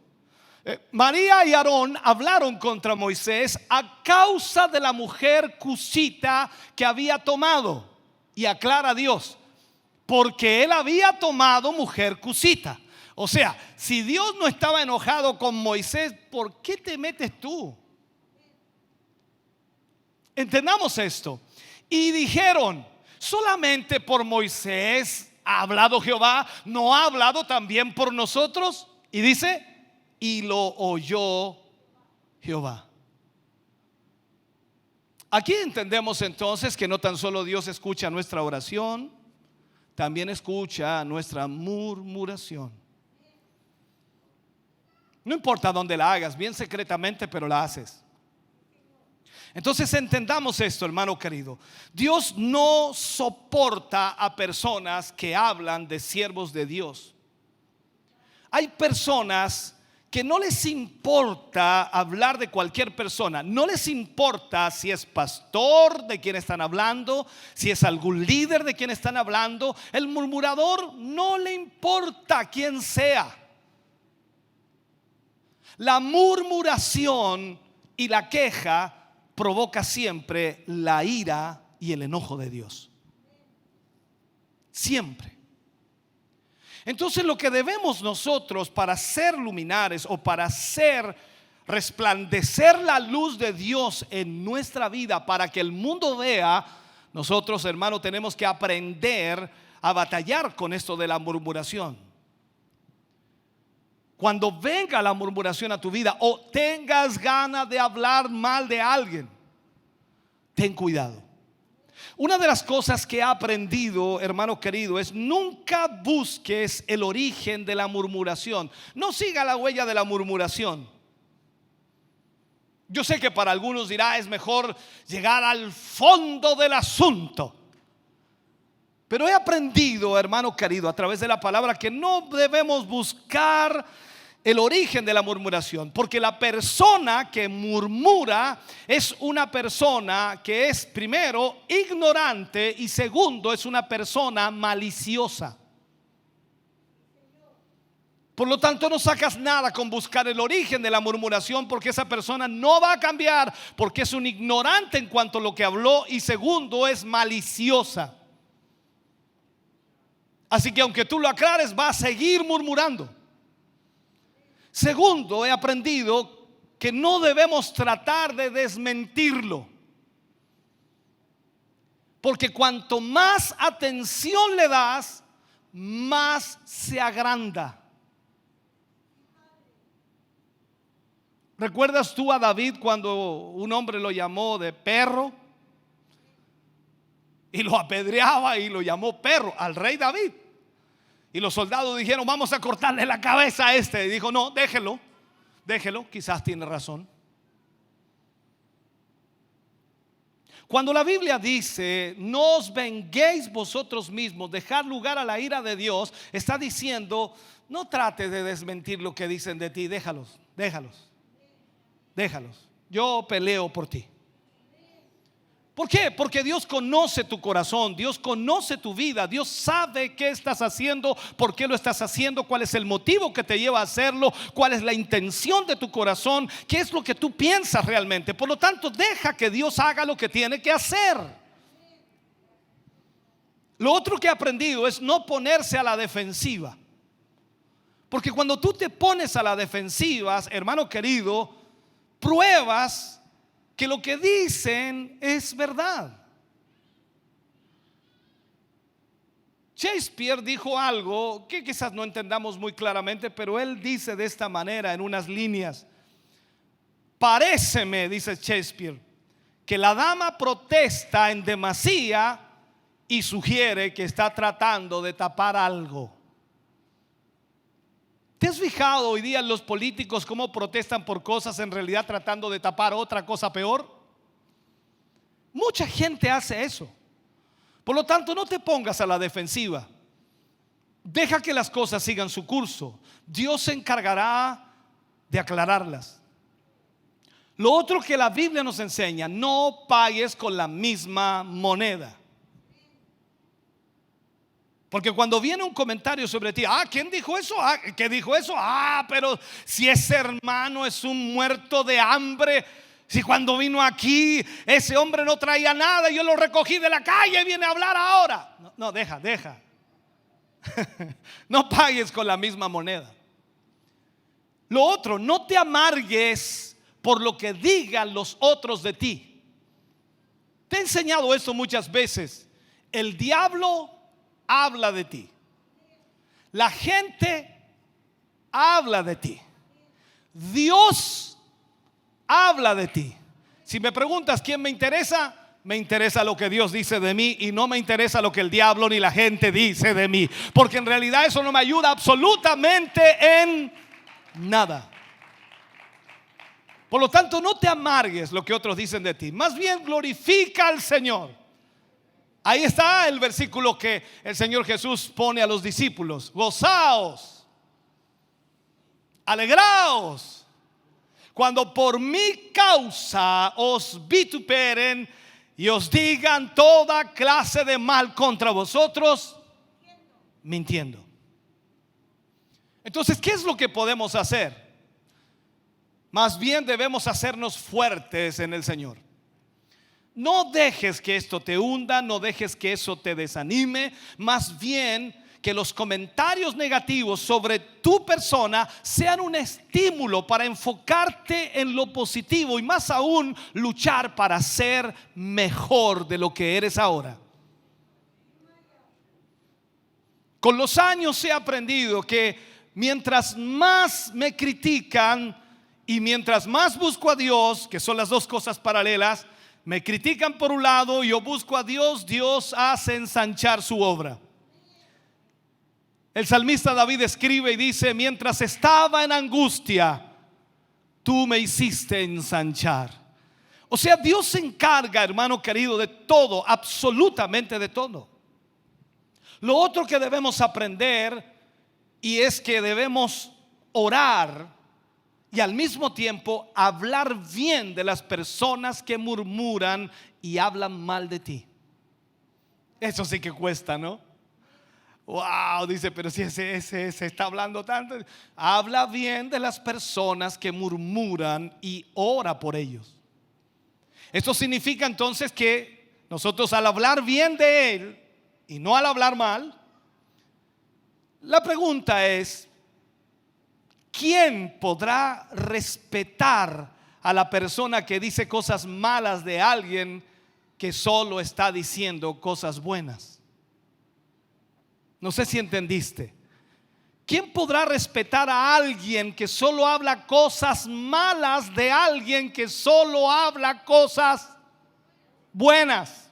María y Aarón hablaron contra Moisés a causa de la mujer cusita que había tomado. Y aclara a Dios, porque él había tomado mujer cusita. O sea, si Dios no estaba enojado con Moisés, ¿por qué te metes tú? Entendamos esto. Y dijeron: solamente por Moisés ha hablado Jehová, ¿no ha hablado también por nosotros? Y dice: y lo oyó Jehová. Aquí entendemos entonces que no tan solo Dios escucha nuestra oración, también escucha nuestra murmuración. No importa dónde la hagas, bien secretamente, pero la haces. Entonces entendamos esto, hermano querido. Dios no soporta a personas que hablan de siervos de Dios. Hay personas que no les importa hablar de cualquier persona. No les importa si es pastor de quien están hablando, si es algún líder de quien están hablando. El murmurador no le importa quién sea. La murmuración y la queja provoca siempre la ira y el enojo de Dios. Siempre. Entonces lo que debemos nosotros para ser luminares o para hacer resplandecer la luz de Dios en nuestra vida, para que el mundo vea, nosotros, hermano, tenemos que aprender a batallar con esto de la murmuración. Cuando venga la murmuración a tu vida o tengas ganas de hablar mal de alguien, ten cuidado. Una de las cosas que he aprendido, hermano querido, es: nunca busques el origen de la murmuración. No siga la huella de la murmuración. Yo sé que para algunos dirá: es mejor llegar al fondo del asunto. Pero he aprendido, hermano querido, a través de la palabra, que no debemos buscar el origen de la murmuración, porque la persona que murmura es una persona que es, primero, ignorante, y segundo, es una persona maliciosa. Por lo tanto, no sacas nada con buscar el origen de la murmuración, porque esa persona no va a cambiar, porque es un ignorante en cuanto a lo que habló, y segundo, es maliciosa. Así que aunque tú lo aclares, va a seguir murmurando. Segundo, he aprendido que no debemos tratar de desmentirlo, porque cuanto más atención le das, más se agranda. ¿Recuerdas tú a David cuando un hombre lo llamó de perro y lo apedreaba y lo llamó perro al rey David? Y los soldados dijeron: vamos a cortarle la cabeza a este. Y dijo: no, déjelo, quizás tiene razón. Cuando la Biblia dice: no os venguéis vosotros mismos, dejad lugar a la ira de Dios, está diciendo: no trates de desmentir lo que dicen de ti. Déjalos. Yo peleo por ti. ¿Por qué? Porque Dios conoce tu corazón, Dios conoce tu vida, Dios sabe qué estás haciendo, por qué lo estás haciendo, cuál es el motivo que te lleva a hacerlo, cuál es la intención de tu corazón, qué es lo que tú piensas realmente. Por lo tanto, deja que Dios haga lo que tiene que hacer. Lo otro que he aprendido es no ponerse a la defensiva. Porque cuando tú te pones a la defensiva, hermano querido, pruebas que lo que dicen es verdad. Shakespeare dijo algo que quizás no entendamos muy claramente, pero él dice de esta manera en unas líneas: paréceme, dice Shakespeare, que la dama protesta en demasía y sugiere que está tratando de tapar algo. ¿Te has fijado hoy día en los políticos cómo protestan por cosas en realidad tratando de tapar otra cosa peor? Mucha gente hace eso. Por lo tanto, no te pongas a la defensiva. Deja que las cosas sigan su curso. Dios se encargará de aclararlas. Lo otro que la Biblia nos enseña: no pagues con la misma moneda. Porque cuando viene un comentario sobre ti: ¿quién dijo eso? ¿Qué dijo eso? Pero si ese hermano es un muerto de hambre, si cuando vino aquí ese hombre no traía nada, yo lo recogí de la calle y viene a hablar ahora. No, deja. No pagues con la misma moneda. Lo otro, no te amargues por lo que digan los otros de ti. Te he enseñado esto muchas veces. El diablo habla de ti. La gente habla de ti. Dios habla de ti. Si me preguntas quién me interesa lo que Dios dice de mí, y no me interesa lo que el diablo ni la gente dice de mí, porque en realidad eso no me ayuda absolutamente en nada. Por lo tanto, no te amargues lo que otros dicen de ti, más bien glorifica al Señor. Ahí está el versículo que el Señor Jesús pone a los discípulos: gozaos, alegraos, cuando por mi causa os vituperen y os digan toda clase de mal contra vosotros, mintiendo. Entonces, ¿qué es lo que podemos hacer? Más bien debemos hacernos fuertes en el Señor. No dejes que esto te hunda, no dejes que eso te desanime. Más bien que los comentarios negativos sobre tu persona sean un estímulo para enfocarte en lo positivo, y más aún luchar para ser mejor de lo que eres ahora. Con los años he aprendido que mientras más me critican y mientras más busco a Dios, que son las dos cosas paralelas, me critican por un lado y yo busco a Dios, Dios hace ensanchar su obra. El salmista David escribe y dice: mientras estaba en angustia, tú me hiciste ensanchar. O sea, Dios se encarga, hermano querido, de todo, absolutamente de todo. Lo otro que debemos aprender, y es que debemos orar y al mismo tiempo hablar bien de las personas que murmuran y hablan mal de ti. Eso sí que cuesta, ¿no? Wow, dice, pero si ese está hablando tanto. Habla bien de las personas que murmuran y ora por ellos. Esto significa entonces que nosotros, al hablar bien de él y no al hablar mal, la pregunta es: ¿quién podrá respetar a la persona que dice cosas malas de alguien que solo está diciendo cosas buenas? No sé si entendiste. ¿Quién podrá respetar a alguien que solo habla cosas malas de alguien que solo habla cosas buenas?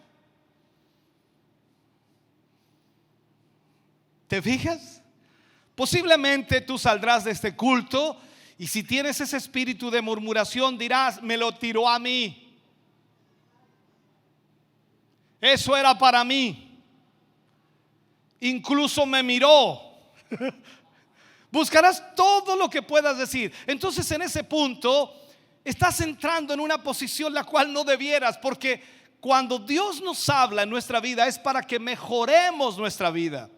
¿Te fijas? Posiblemente tú saldrás de este culto y si tienes ese espíritu de murmuración dirás: me lo tiró a mí, eso era para mí, incluso me miró. Buscarás todo lo que puedas decir. Entonces, en ese punto estás entrando en una posición la cual no debieras, porque cuando Dios nos habla en nuestra vida es para que mejoremos nuestra vida.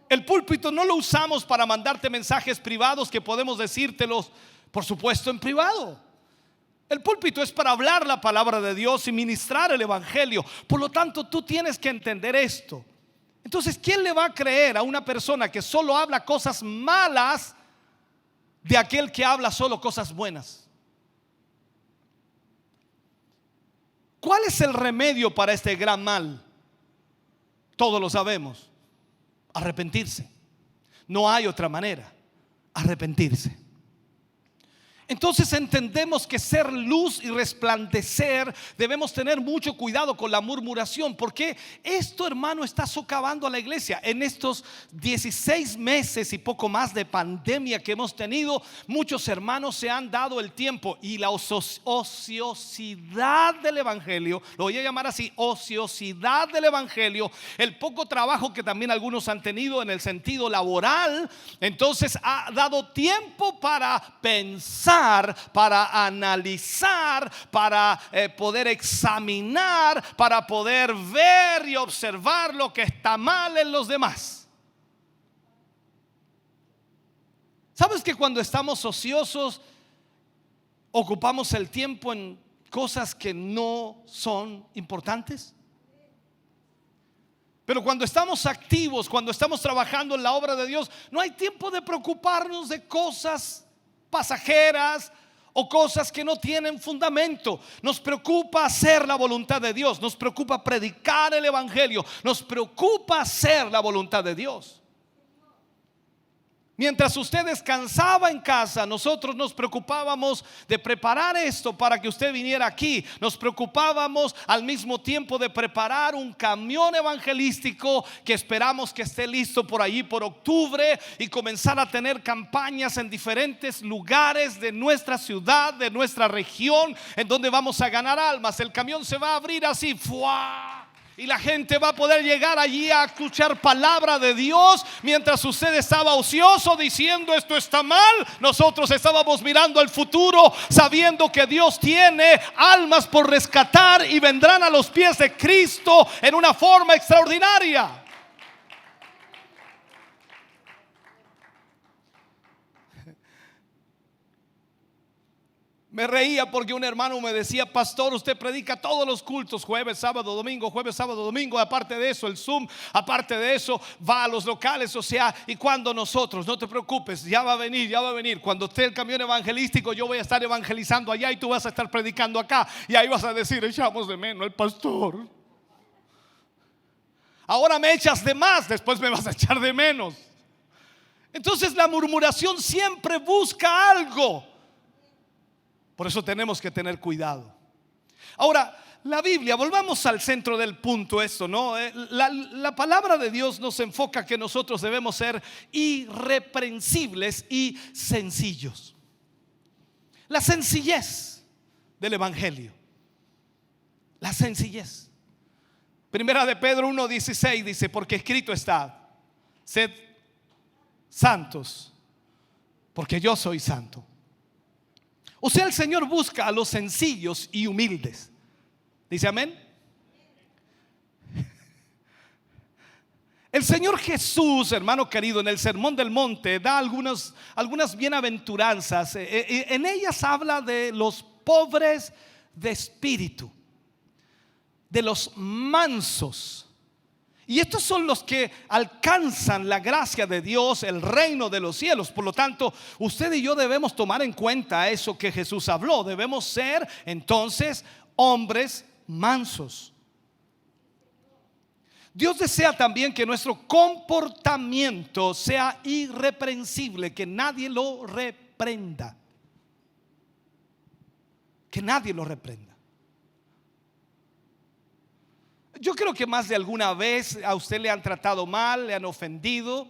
El púlpito no lo usamos para mandarte mensajes privados que podemos decírtelos, por supuesto, en privado. El púlpito es para hablar la palabra de Dios y ministrar el evangelio. Por lo tanto, tú tienes que entender esto. Entonces, ¿quién le va a creer a una persona que solo habla cosas malas de aquel que habla solo cosas buenas? ¿Cuál es el remedio para este gran mal? Todos lo sabemos. Arrepentirse. No hay otra manera. Arrepentirse. Entonces entendemos que ser luz y resplandecer, debemos tener mucho cuidado con la murmuración, porque esto, hermano, está socavando a la iglesia. En estos 16 meses y poco más de pandemia que hemos tenido, muchos hermanos se han dado el tiempo y la ociosidad del evangelio, lo voy a llamar así, ociosidad del evangelio, el poco trabajo que también algunos han tenido en el sentido laboral, entonces ha dado tiempo para pensar, para analizar, para poder examinar, para poder ver y observar lo que está mal en los demás. ¿Sabes que cuando estamos ociosos ocupamos el tiempo en cosas que no son importantes? Pero cuando estamos activos, cuando estamos trabajando en la obra de Dios, no hay tiempo de preocuparnos de cosas pasajeras o cosas que no tienen fundamento. Nos preocupa hacer la voluntad de Dios, nos preocupa predicar el evangelio, nos preocupa hacer la voluntad de Dios. Mientras usted descansaba en casa, nosotros nos preocupábamos de preparar esto para que usted viniera aquí. Nos preocupábamos al mismo tiempo de preparar un camión evangelístico que esperamos que esté listo por allí por octubre y comenzar a tener campañas en diferentes lugares de nuestra ciudad, de nuestra región, en donde vamos a ganar almas. El camión se va a abrir así, ¡fua! Y la gente va a poder llegar allí a escuchar palabra de Dios. Mientras usted estaba ocioso diciendo esto está mal, nosotros estábamos mirando al futuro, sabiendo que Dios tiene almas por rescatar y vendrán a los pies de Cristo en una forma extraordinaria. Me reía porque un hermano me decía: pastor, usted predica todos los cultos, jueves, sábado, domingo, jueves, sábado, domingo. Aparte de eso, el Zoom, aparte de eso, va a los locales. O sea, y cuando nosotros, no te preocupes, ya va a venir, ya va a venir. Cuando esté el camión evangelístico, yo voy a estar evangelizando allá y tú vas a estar predicando acá. Y ahí vas a decir: echamos de menos al pastor. Ahora me echas de más, después me vas a echar de menos. Entonces la murmuración siempre busca algo. Por eso tenemos que tener cuidado. Ahora, la Biblia, volvamos al centro del punto esto, ¿no? La palabra de Dios nos enfoca que nosotros debemos ser irreprensibles y sencillos. La sencillez del evangelio. La sencillez. Primera de Pedro 1:16 dice: porque escrito está: sed santos, porque yo soy santo. O sea, el Señor busca a los sencillos y humildes. ¿Dice amén? El Señor Jesús, hermano querido, en el Sermón del Monte da algunas bienaventuranzas. En ellas habla de los pobres de espíritu, de los mansos. Y estos son los que alcanzan la gracia de Dios, el reino de los cielos. Por lo tanto, usted y yo debemos tomar en cuenta eso que Jesús habló. Debemos ser entonces hombres mansos. Dios desea también que nuestro comportamiento sea irreprensible, que nadie lo reprenda. Que nadie lo reprenda. Yo creo que más de alguna vez a usted le han tratado mal, le han ofendido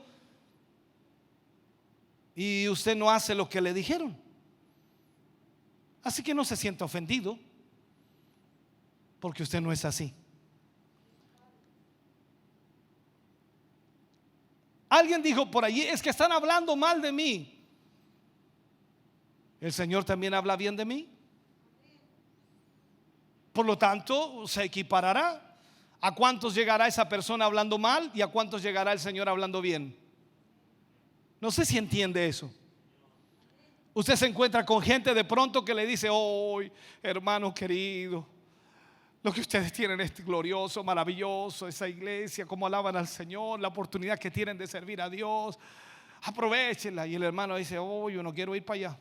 y usted no hace lo que le dijeron. Así que no se sienta ofendido, porque usted no es así. Alguien dijo por allí: es que están hablando mal de mí. ¿El Señor también habla bien de mí? Por lo tanto, se equiparará. ¿A cuántos llegará esa persona hablando mal y a cuántos llegará el Señor hablando bien? No sé si entiende eso. Usted se encuentra con gente de pronto que le dice: hoy, hermano querido, lo que ustedes tienen es glorioso, maravilloso, esa iglesia, cómo alaban al Señor, la oportunidad que tienen de servir a Dios, aprovechenla. Y el hermano dice: oh, yo no quiero ir para allá.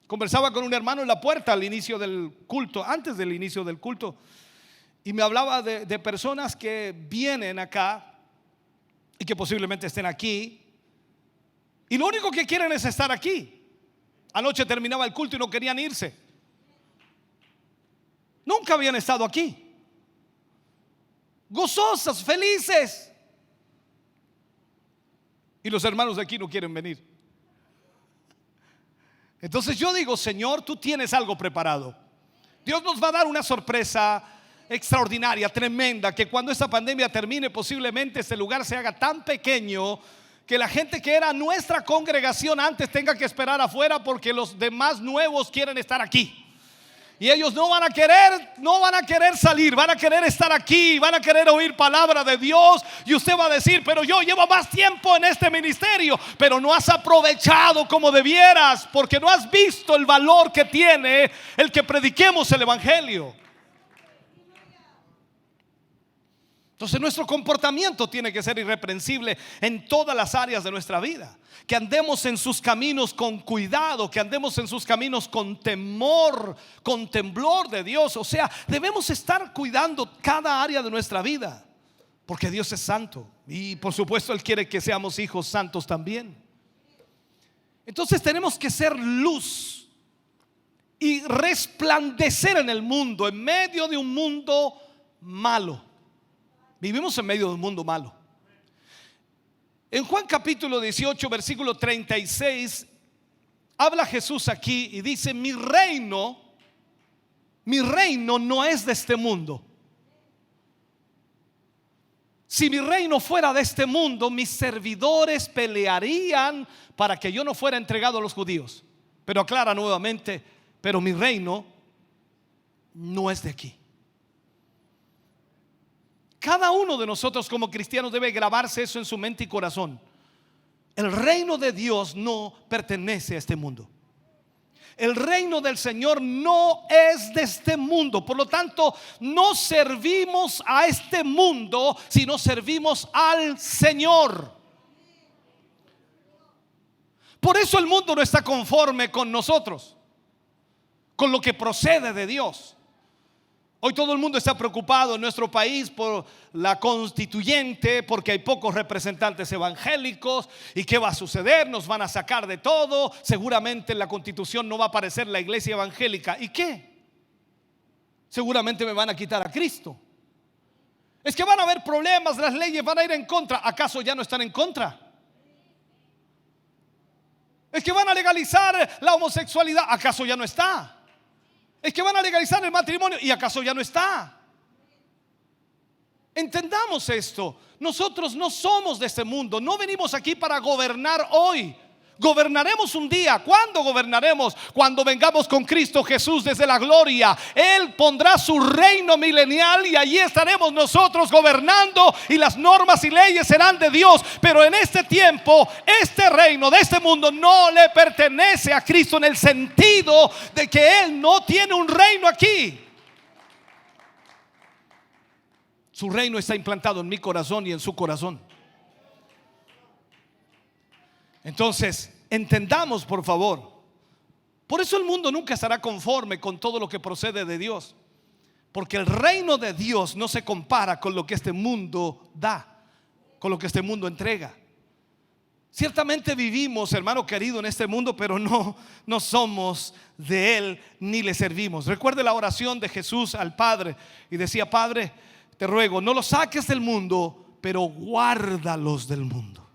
Conversaba con un hermano en la puerta al inicio del culto, antes del inicio del culto, y me hablaba de personas que vienen acá y que posiblemente estén aquí, y lo único que quieren es estar aquí. Anoche terminaba el culto y no querían irse. Nunca habían estado aquí, gozosas, felices. Y los hermanos de aquí no quieren venir. Entonces yo digo: Señor, tú tienes algo preparado. Dios nos va a dar una sorpresa extraordinaria, tremenda, que cuando esta pandemia termine, posiblemente este lugar se haga tan pequeño que la gente que era nuestra congregación antes tenga que esperar afuera, porque los demás nuevos quieren estar aquí. Y ellos no van a querer salir, van a querer estar aquí, van a querer oír palabra de Dios. Y usted va a decir: pero yo llevo más tiempo en este ministerio, pero no has aprovechado como debieras, porque no has visto el valor que tiene el que prediquemos el evangelio. Entonces nuestro comportamiento tiene que ser irreprensible en todas las áreas de nuestra vida. Que andemos en sus caminos con cuidado, que andemos en sus caminos con temor, con temblor de Dios. O sea, debemos estar cuidando cada área de nuestra vida, porque Dios es santo y por supuesto Él quiere que seamos hijos santos también. Entonces tenemos que ser luz y resplandecer en el mundo, en medio de un mundo malo. Vivimos en medio de un mundo malo. En Juan capítulo 18, versículo 36, habla Jesús aquí y dice: mi reino no es de este mundo. Si mi reino fuera de este mundo, mis servidores pelearían para que yo no fuera entregado a los judíos. Pero aclara nuevamente: pero mi reino no es de aquí. Cada uno de nosotros como cristianos debe grabarse eso en su mente y corazón. El reino de Dios no pertenece a este mundo. El reino del Señor no es de este mundo. Por lo tanto, no servimos a este mundo, sino servimos al Señor. Por eso el mundo no está conforme con nosotros, con lo que procede de Dios. Hoy todo el mundo está preocupado en nuestro país por la constituyente, porque hay pocos representantes evangélicos. ¿Y qué va a suceder? Nos van a sacar de todo. Seguramente en la constitución no va a aparecer la iglesia evangélica. ¿Y qué? Seguramente me van a quitar a Cristo. Es que van a haber problemas, las leyes van a ir en contra. ¿Acaso ya no están en contra? Es que van a legalizar la homosexualidad. ¿Acaso ya no está? Es que van a legalizar el matrimonio. ¿Y acaso ya no está? Entendamos esto. Nosotros no somos de este mundo. No venimos aquí para gobernar hoy. Gobernaremos un día. ¿Cuándo gobernaremos? Cuando vengamos con Cristo Jesús desde la gloria. Él pondrá su reino milenial y allí estaremos nosotros gobernando, y las normas y leyes serán de Dios. Pero en este tiempo, este reino de este mundo no le pertenece a Cristo, en el sentido de que Él no tiene un reino aquí. Su reino está implantado en mi corazón y en su corazón. Entonces, entendamos, por favor. Por eso el mundo nunca estará conforme con todo lo que procede de Dios, porque el reino de Dios no se compara con lo que este mundo da, con lo que este mundo entrega. Ciertamente vivimos, hermano querido, en este mundo, pero no somos de él ni le servimos. Recuerde la oración de Jesús al Padre, y decía: Padre, te ruego, no los saques del mundo, pero guárdalos del mundo.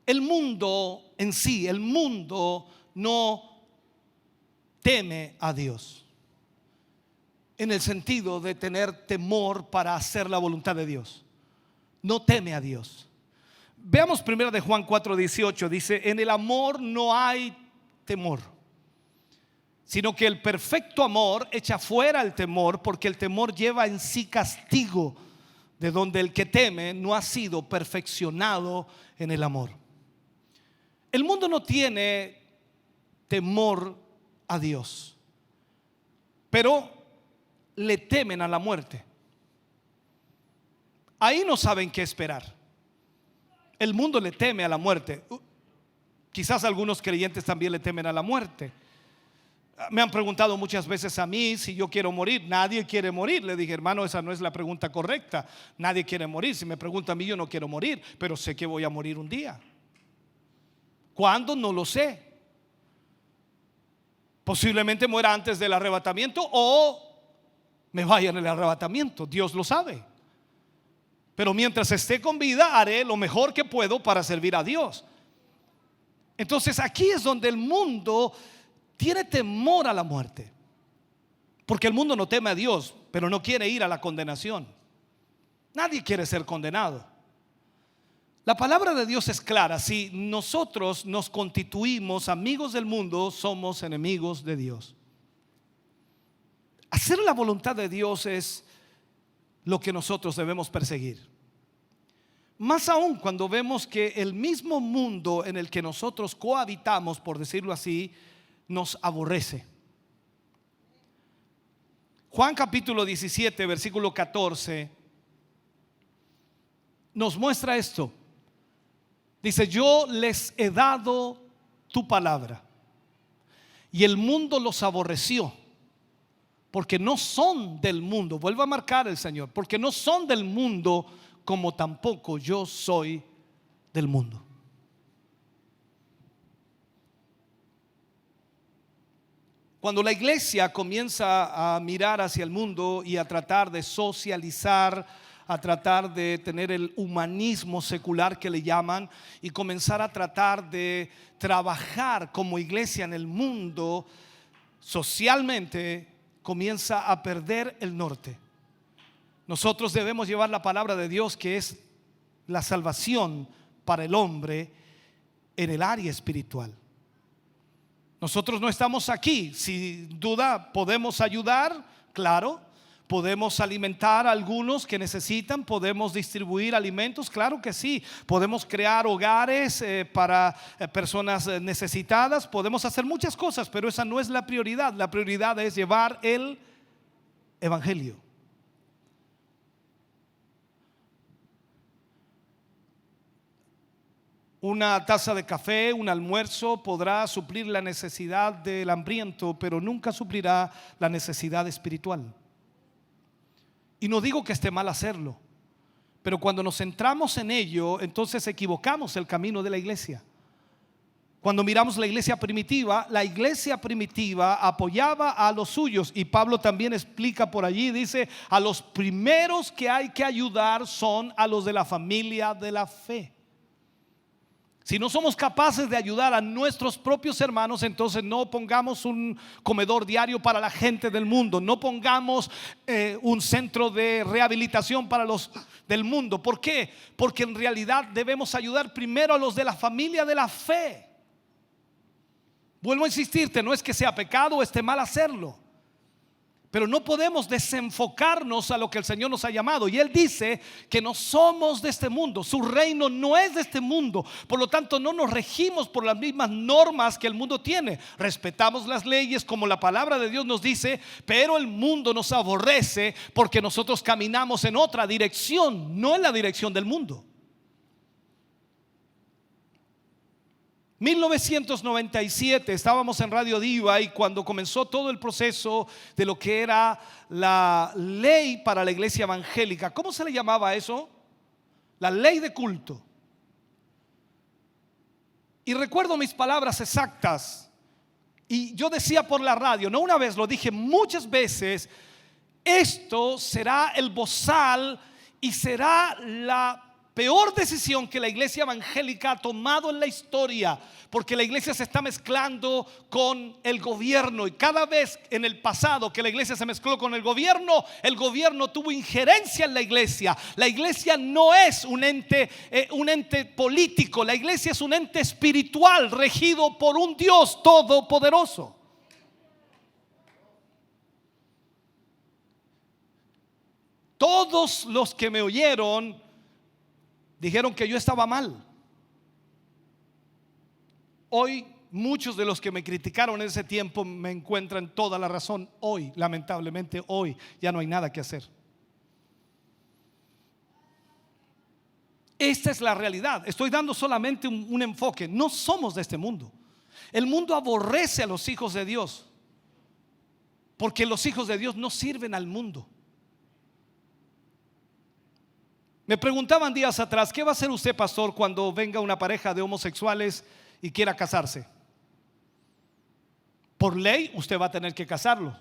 El mundo en sí, el mundo no teme a Dios, en el sentido de tener temor para hacer la voluntad de Dios. No teme a Dios. Veamos primero de Juan 4:18. Dice: en el amor no hay temor, sino que el perfecto amor echa fuera el temor, porque el temor lleva en sí castigo, de donde el que teme no ha sido perfeccionado en el amor. El mundo no tiene temor a Dios, pero le temen a la muerte. Ahí no saben qué esperar. El mundo le teme a la muerte. Quizás algunos creyentes también le temen a la muerte. Me han preguntado muchas veces a mí si yo quiero morir. Nadie quiere morir. Le dije: hermano, esa no es la pregunta correcta. Nadie quiere morir. Si me pregunta a mí, yo no quiero morir, pero sé que voy a morir un día. ¿Cuándo? No lo sé. Posiblemente muera antes del arrebatamiento o me vaya en el arrebatamiento. Dios lo sabe. Pero mientras esté con vida, haré lo mejor que puedo para servir a Dios. Entonces aquí es donde el mundo tiene temor a la muerte, porque el mundo no teme a Dios, pero no quiere ir a la condenación. Nadie quiere ser condenado. La palabra de Dios es clara: si nosotros nos constituimos amigos del mundo, somos enemigos de Dios. Hacer la voluntad de Dios es lo que nosotros debemos perseguir. Más aún cuando vemos que el mismo mundo en el que nosotros cohabitamos, por decirlo así, nos aborrece. Juan capítulo 17, versículo 14 nos muestra esto. Dice: yo les he dado tu palabra y el mundo los aborreció, porque no son del mundo. Vuelvo a marcar el Señor: porque no son del mundo, como tampoco yo soy del mundo. Cuando la iglesia comienza a mirar hacia el mundo y a tratar de socializar, a tratar de tener el humanismo secular que le llaman, y comenzar a tratar de trabajar como iglesia en el mundo, socialmente comienza a perder el norte. Nosotros debemos llevar la palabra de Dios, que es la salvación para el hombre, en el área espiritual. Nosotros no estamos aquí. Sin duda podemos ayudar, claro. Podemos alimentar a algunos que necesitan. Podemos distribuir alimentos, claro que sí. Podemos crear hogares para personas necesitadas. Podemos hacer muchas cosas, pero esa no es la prioridad. La prioridad es llevar el evangelio. Una taza de café, un almuerzo podrá suplir la necesidad del hambriento, pero nunca suplirá la necesidad espiritual. Y no digo que esté mal hacerlo, pero cuando nos centramos en ello, entonces equivocamos el camino de la iglesia. Cuando miramos la iglesia primitiva apoyaba a los suyos, y Pablo también explica por allí, dice: a los primeros que hay que ayudar son a los de la familia de la fe. Si no somos capaces de ayudar a nuestros propios hermanos, entonces no pongamos un comedor diario para la gente del mundo. No pongamos un centro de rehabilitación para los del mundo. ¿Por qué? Porque en realidad debemos ayudar primero a los de la familia de la fe. Vuelvo a insistirte, no es que sea pecado o esté mal hacerlo, pero no podemos desenfocarnos a lo que el Señor nos ha llamado. Y Él dice que no somos de este mundo. Su reino no es de este mundo. Por lo tanto, no nos regimos por las mismas normas que el mundo tiene. Respetamos las leyes como la palabra de Dios nos dice, pero el mundo nos aborrece porque nosotros caminamos en otra dirección, no en la dirección del mundo. 1997 estábamos en Radio Diva, y cuando comenzó todo el proceso de lo que era la ley para la iglesia evangélica, ¿cómo se le llamaba eso? La ley de culto. Y recuerdo mis palabras exactas, y yo decía por la radio, no una vez, lo dije muchas veces: esto será el bozal y será la peor decisión que la iglesia evangélica ha tomado en la historia, porque la iglesia se está mezclando con el gobierno, y cada vez en el pasado que la iglesia se mezcló con el gobierno tuvo injerencia en la iglesia. La iglesia no es un ente político, la iglesia es un ente espiritual regido por un Dios todopoderoso. Todos los que me oyeron dijeron que yo estaba mal. Hoy muchos de los que me criticaron en ese tiempo me encuentran toda la razón. Hoy, lamentablemente, hoy ya no hay nada que hacer. Esta es la realidad. Estoy dando solamente un enfoque. No somos de este mundo. El mundo aborrece a los hijos de Dios, porque los hijos de Dios no sirven al mundo. Me preguntaban días atrás: ¿qué va a hacer usted, pastor, cuando venga una pareja de homosexuales y quiera casarse? Por ley usted va a tener que casarlos.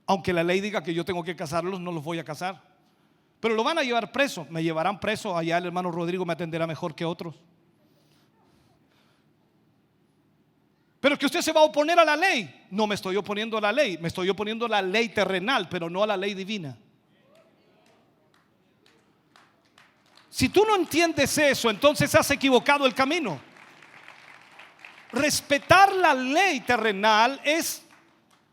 Aunque la ley diga que yo tengo que casarlos, no los voy a casar. Pero lo van a llevar preso. Me llevarán preso. Allá el hermano Rodrigo me atenderá mejor que otros. Pero que usted se va a oponer a la ley. No me estoy oponiendo a la ley. Me estoy oponiendo a la ley terrenal, pero no a la ley divina. Si tú no entiendes eso, entonces has equivocado el camino. Respetar la ley terrenal es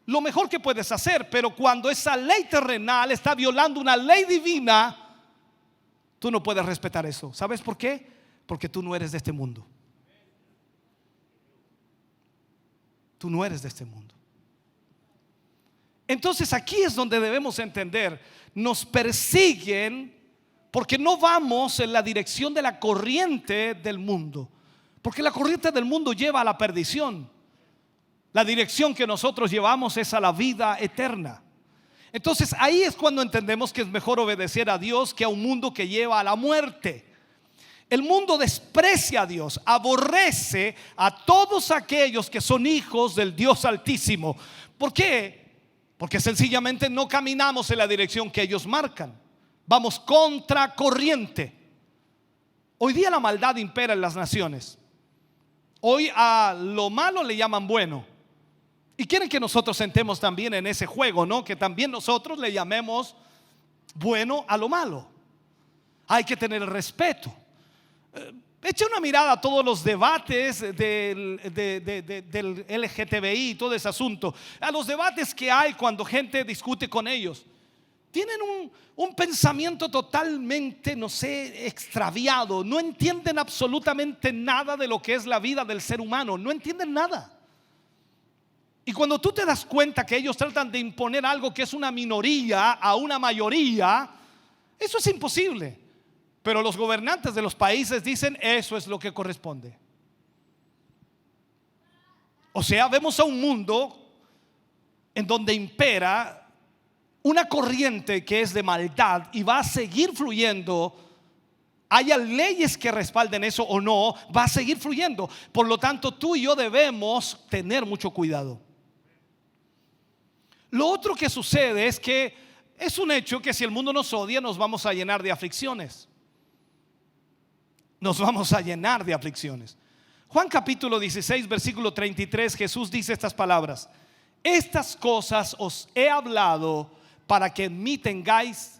lo mejor que puedes hacer, pero cuando esa ley terrenal está violando una ley divina, tú no puedes respetar eso. ¿Sabes por qué? Porque tú no eres de este mundo. Tú no eres de este mundo. Entonces aquí es donde debemos entender: nos persiguen porque no vamos en la dirección de la corriente del mundo, porque la corriente del mundo lleva a la perdición. La dirección que nosotros llevamos es a la vida eterna. Entonces ahí es cuando entendemos que es mejor obedecer a Dios que a un mundo que lleva a la muerte. El mundo desprecia a Dios, aborrece a todos aquellos que son hijos del Dios Altísimo. ¿Por qué? Porque sencillamente no caminamos en la dirección que ellos marcan. Vamos contra corriente. Hoy día la maldad impera en las naciones. Hoy a lo malo le llaman bueno, y quieren que nosotros entremos también en ese juego, ¿no? Que también nosotros le llamemos bueno a lo malo. Hay que tener el respeto. Echa una mirada a todos los debates del LGTBI y todo ese asunto, a los debates que hay cuando gente discute con ellos. Tienen un pensamiento totalmente, no sé, extraviado. No entienden absolutamente nada de lo que es la vida del ser humano. No entienden nada. Y cuando tú te das cuenta que ellos tratan de imponer algo que es una minoría a una mayoría, eso es imposible. Pero los gobernantes de los países dicen: eso es lo que corresponde. O sea, vemos a un mundo en donde impera una corriente que es de maldad y va a seguir fluyendo. Haya leyes que respalden eso o no, va a seguir fluyendo. Por lo tanto, tú y yo debemos tener mucho cuidado. Lo otro que sucede es que es un hecho que si el mundo nos odia, nos vamos a llenar de aflicciones. Nos vamos a llenar de aflicciones. Juan capítulo 16 versículo 33, Jesús dice estas palabras: estas cosas os he hablado para que en mí tengáis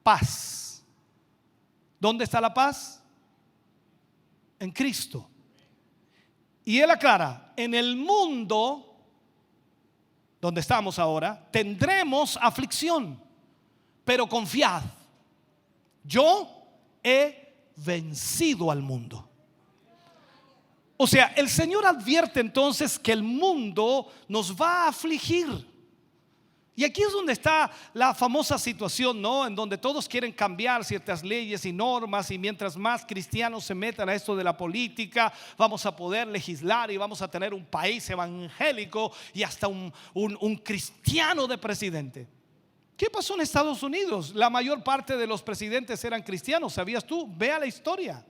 paz. ¿Dónde está la paz? En Cristo. Y él aclara: en el mundo donde estamos ahora tendremos aflicción, pero confiad, yo he vencido al mundo. O sea, el Señor advierte entonces que el mundo nos va a afligir. Y aquí es donde está la famosa situación, ¿no? En donde todos quieren cambiar ciertas leyes y normas, y mientras más cristianos se metan a esto de la política, vamos a poder legislar y vamos a tener un país evangélico y hasta un cristiano de presidente. ¿Qué pasó en Estados Unidos? La mayor parte de los presidentes eran cristianos, ¿sabías tú? Vea la historia.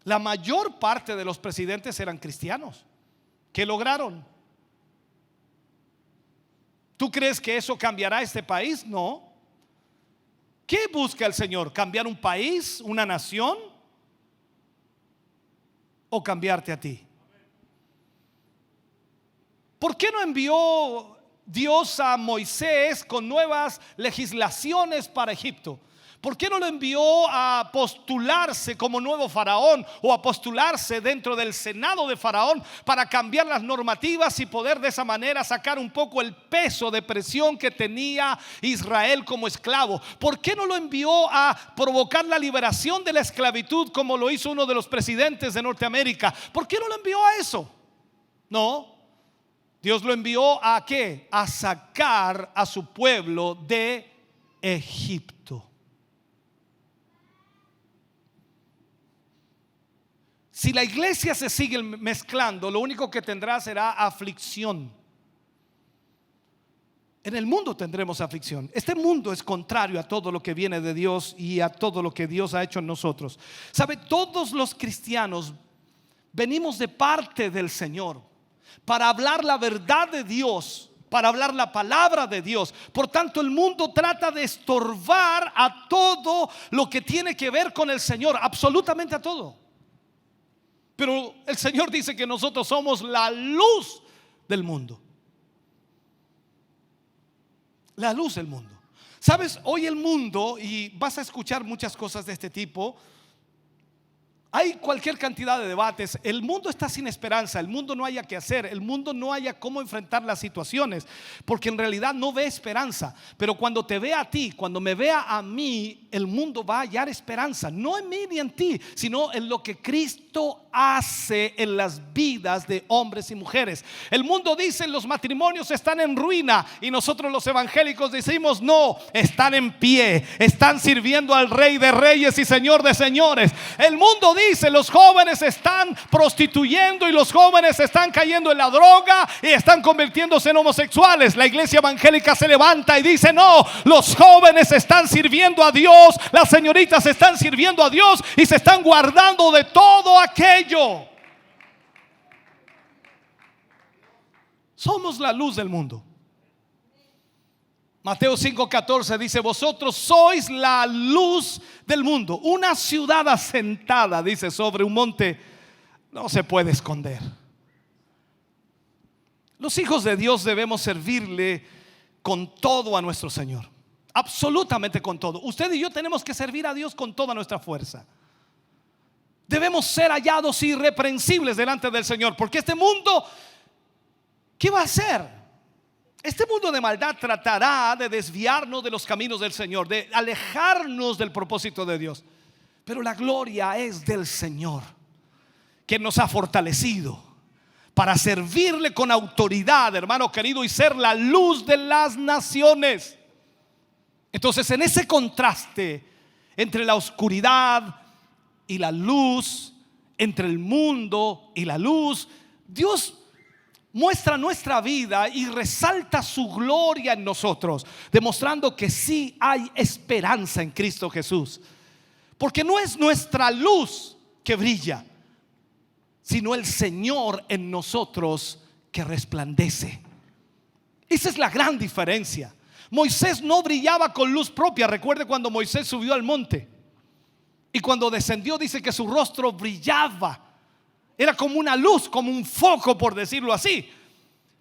La mayor parte de los presidentes eran cristianos. ¿Qué lograron? ¿Tú crees que eso cambiará este país? No. ¿Qué busca el Señor? ¿Cambiar un país, una nación? ¿O cambiarte a ti? ¿Por qué no envió Dios a Moisés con nuevas legislaciones para Egipto? ¿Por qué no lo envió a postularse como nuevo faraón o a postularse dentro del senado de faraón para cambiar las normativas y poder de esa manera sacar un poco el peso de presión que tenía Israel como esclavo? ¿Por qué no lo envió a provocar la liberación de la esclavitud como lo hizo uno de los presidentes de Norteamérica? ¿Por qué no lo envió a eso? No, Dios lo envió ¿a qué? A sacar a su pueblo de Egipto. Si la iglesia se sigue mezclando, lo único que tendrá será aflicción. En el mundo tendremos aflicción. Este mundo es contrario a todo lo que viene de Dios y a todo lo que Dios ha hecho en nosotros. ¿Sabe? Todos los cristianos venimos de parte del Señor para hablar la verdad de Dios, para hablar la palabra de Dios. Por tanto, el mundo trata de estorbar a todo lo que tiene que ver con el Señor, absolutamente a todo. Pero el Señor dice que nosotros somos la luz del mundo. La luz del mundo. Sabes, hoy el mundo, y vas a escuchar muchas cosas de este tipo, hay cualquier cantidad de debates. El mundo está sin esperanza. El mundo no haya qué hacer. El mundo no haya cómo enfrentar las situaciones, porque en realidad no ve esperanza. Pero cuando te vea a ti, cuando me vea a mí, el mundo va a hallar esperanza. No en mí ni en ti, sino en lo que Cristo hace en las vidas de hombres y mujeres. El mundo dice: los matrimonios están en ruina, y nosotros los evangélicos decimos: no, están en pie, están sirviendo al Rey de Reyes y Señor de Señores. El mundo dice: los jóvenes están prostituyendo y los jóvenes están cayendo en la droga y están convirtiéndose en homosexuales. La iglesia evangélica se levanta y dice: no, los jóvenes están sirviendo a Dios, las señoritas están sirviendo a Dios y se están guardando de todo aquello. Somos la luz del mundo. Mateo 5:14 dice: vosotros sois la luz del mundo. Una ciudad asentada, dice, sobre un monte no se puede esconder. Los hijos de Dios debemos servirle con todo a nuestro Señor, absolutamente con todo. Usted y yo tenemos que servir a Dios con toda nuestra fuerza. Debemos ser hallados irreprensibles delante del Señor, porque este mundo, ¿qué va a hacer? Este mundo de maldad tratará de desviarnos de los caminos del Señor, de alejarnos del propósito de Dios. Pero la gloria es del Señor, que nos ha fortalecido para servirle con autoridad, hermano querido, y ser la luz de las naciones. Entonces, en ese contraste entre la oscuridad y la luz, entre el mundo y la luz, Dios muestra nuestra vida y resalta su gloria en nosotros, demostrando que sí hay esperanza en Cristo Jesús. Porque no es nuestra luz que brilla, sino el Señor en nosotros que resplandece. Esa es la gran diferencia. Moisés no brillaba con luz propia. Recuerde cuando Moisés subió al monte y cuando descendió, dice que su rostro brillaba. Era como una luz, como un foco, por decirlo así.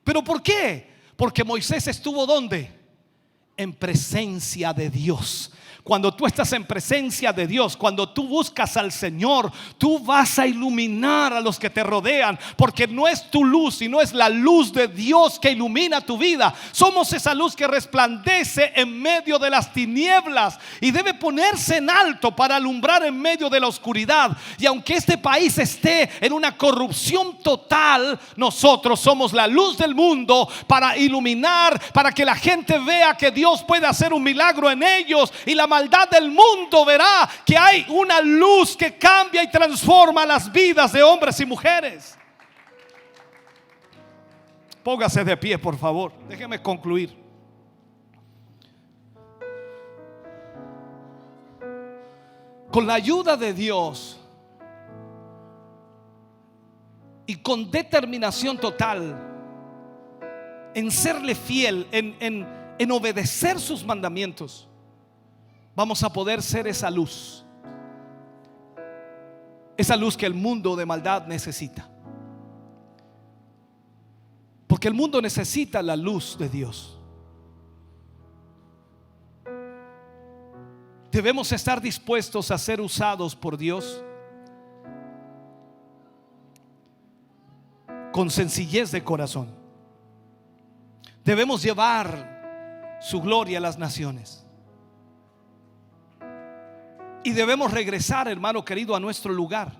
¿Pero por qué? Porque Moisés estuvo ¿dónde? En presencia de Dios. Cuando tú estás en presencia de Dios, cuando tú buscas al Señor, tú vas a iluminar a los que te rodean, porque no es tu luz, sino es la luz de Dios que ilumina tu vida. Somos esa luz que resplandece en medio de las tinieblas y debe ponerse en alto para alumbrar en medio de la oscuridad. Y aunque este país esté en una corrupción total, nosotros somos la luz del mundo para iluminar, para que la gente vea que Dios puede hacer un milagro en ellos, y la maldad del mundo verá que hay una luz que cambia y transforma las vidas de hombres y mujeres. Póngase de pie, por favor. Déjeme concluir. Con la ayuda de Dios y con determinación total en serle fiel, en obedecer sus mandamientos, vamos a poder ser esa luz que el mundo de maldad necesita. Porque el mundo necesita la luz de Dios. Debemos estar dispuestos a ser usados por Dios con sencillez de corazón. Debemos llevar su gloria a las naciones. Y debemos regresar, hermano querido, a nuestro lugar,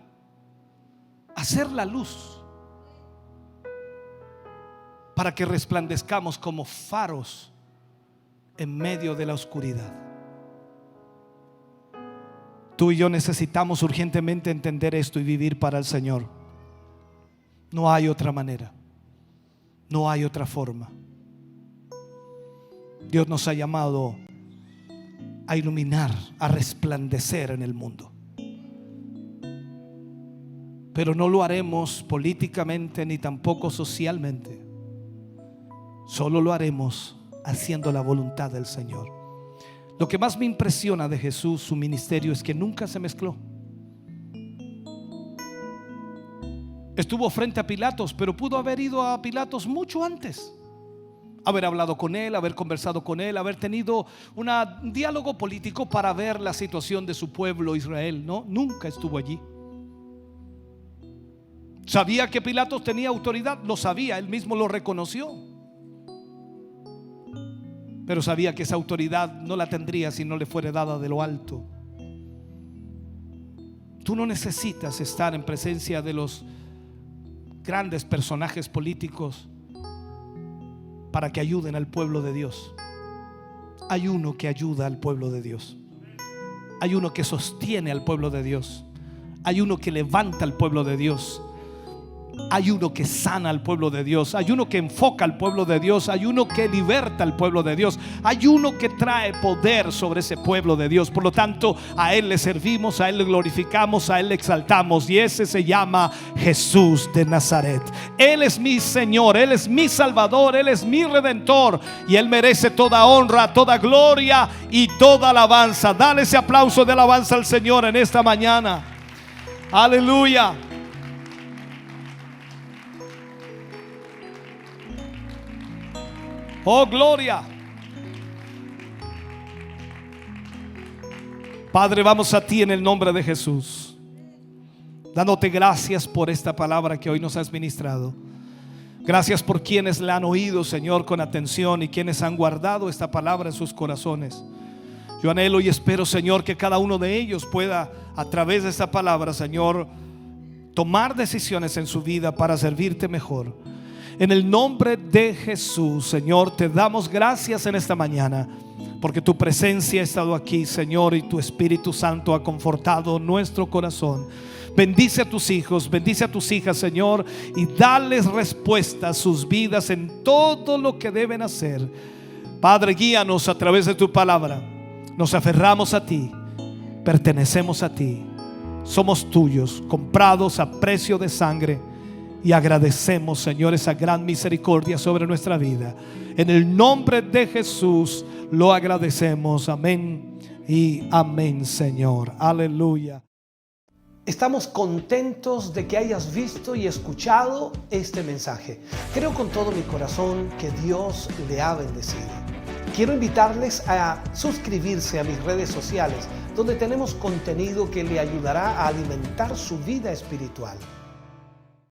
a ser la luz, para que resplandezcamos como faros en medio de la oscuridad. Tú y yo necesitamos urgentemente entender esto y vivir para el Señor. No hay otra manera, no hay otra forma. Dios nos ha llamado a iluminar, a resplandecer en el mundo. Pero no lo haremos políticamente ni tampoco socialmente. Solo lo haremos haciendo la voluntad del Señor. Lo que más me impresiona de Jesús, su ministerio, es que nunca se mezcló. Estuvo frente a Pilatos, pero pudo haber ido a Pilatos mucho antes, haber hablado con él, haber conversado con él, haber tenido un diálogo político para ver la situación de su pueblo Israel. No, nunca estuvo allí. Sabía que Pilatos tenía autoridad, lo sabía, él mismo lo reconoció. Pero sabía que esa autoridad no la tendría si no le fuera dada de lo alto. Tú no necesitas estar en presencia de los grandes personajes políticos para que ayuden al pueblo de Dios. Hay uno que ayuda al pueblo de Dios. Hay uno que sostiene al pueblo de Dios. Hay uno que levanta al pueblo de Dios. Hay uno que sana al pueblo de Dios. Hay uno que enfoca al pueblo de Dios. Hay uno que liberta al pueblo de Dios. Hay uno que trae poder sobre ese pueblo de Dios. Por lo tanto, a Él le servimos, a Él le glorificamos, a Él le exaltamos. Y ese se llama Jesús de Nazaret. Él es mi Señor, Él es mi Salvador, Él es mi Redentor. Y Él merece toda honra, toda gloria y toda alabanza. Dale ese aplauso de alabanza al Señor en esta mañana. Aleluya. Oh, gloria. Padre, vamos a ti en el nombre de Jesús, dándote gracias por esta palabra que hoy nos has ministrado. Gracias por quienes la han oído, Señor, con atención, y quienes han guardado esta palabra en sus corazones. Yo anhelo y espero, Señor, que cada uno de ellos pueda, a través de esta palabra, Señor, tomar decisiones en su vida para servirte mejor. En el nombre de Jesús, Señor, te damos gracias en esta mañana, porque tu presencia ha estado aquí, Señor, y tu Espíritu Santo ha confortado nuestro corazón. Bendice a tus hijos, bendice a tus hijas, Señor, y dales respuesta a sus vidas en todo lo que deben hacer. Padre, guíanos a través de tu palabra. Nos aferramos a ti, pertenecemos a ti, somos tuyos, comprados a precio de sangre. Y agradecemos, Señor, esa gran misericordia sobre nuestra vida. En el nombre de Jesús lo agradecemos. Amén y amén, Señor. Aleluya. Estamos contentos de que hayas visto y escuchado este mensaje. Creo con todo mi corazón que Dios le ha bendecido. Quiero invitarles a suscribirse a mis redes sociales, donde tenemos contenido que le ayudará a alimentar su vida espiritual.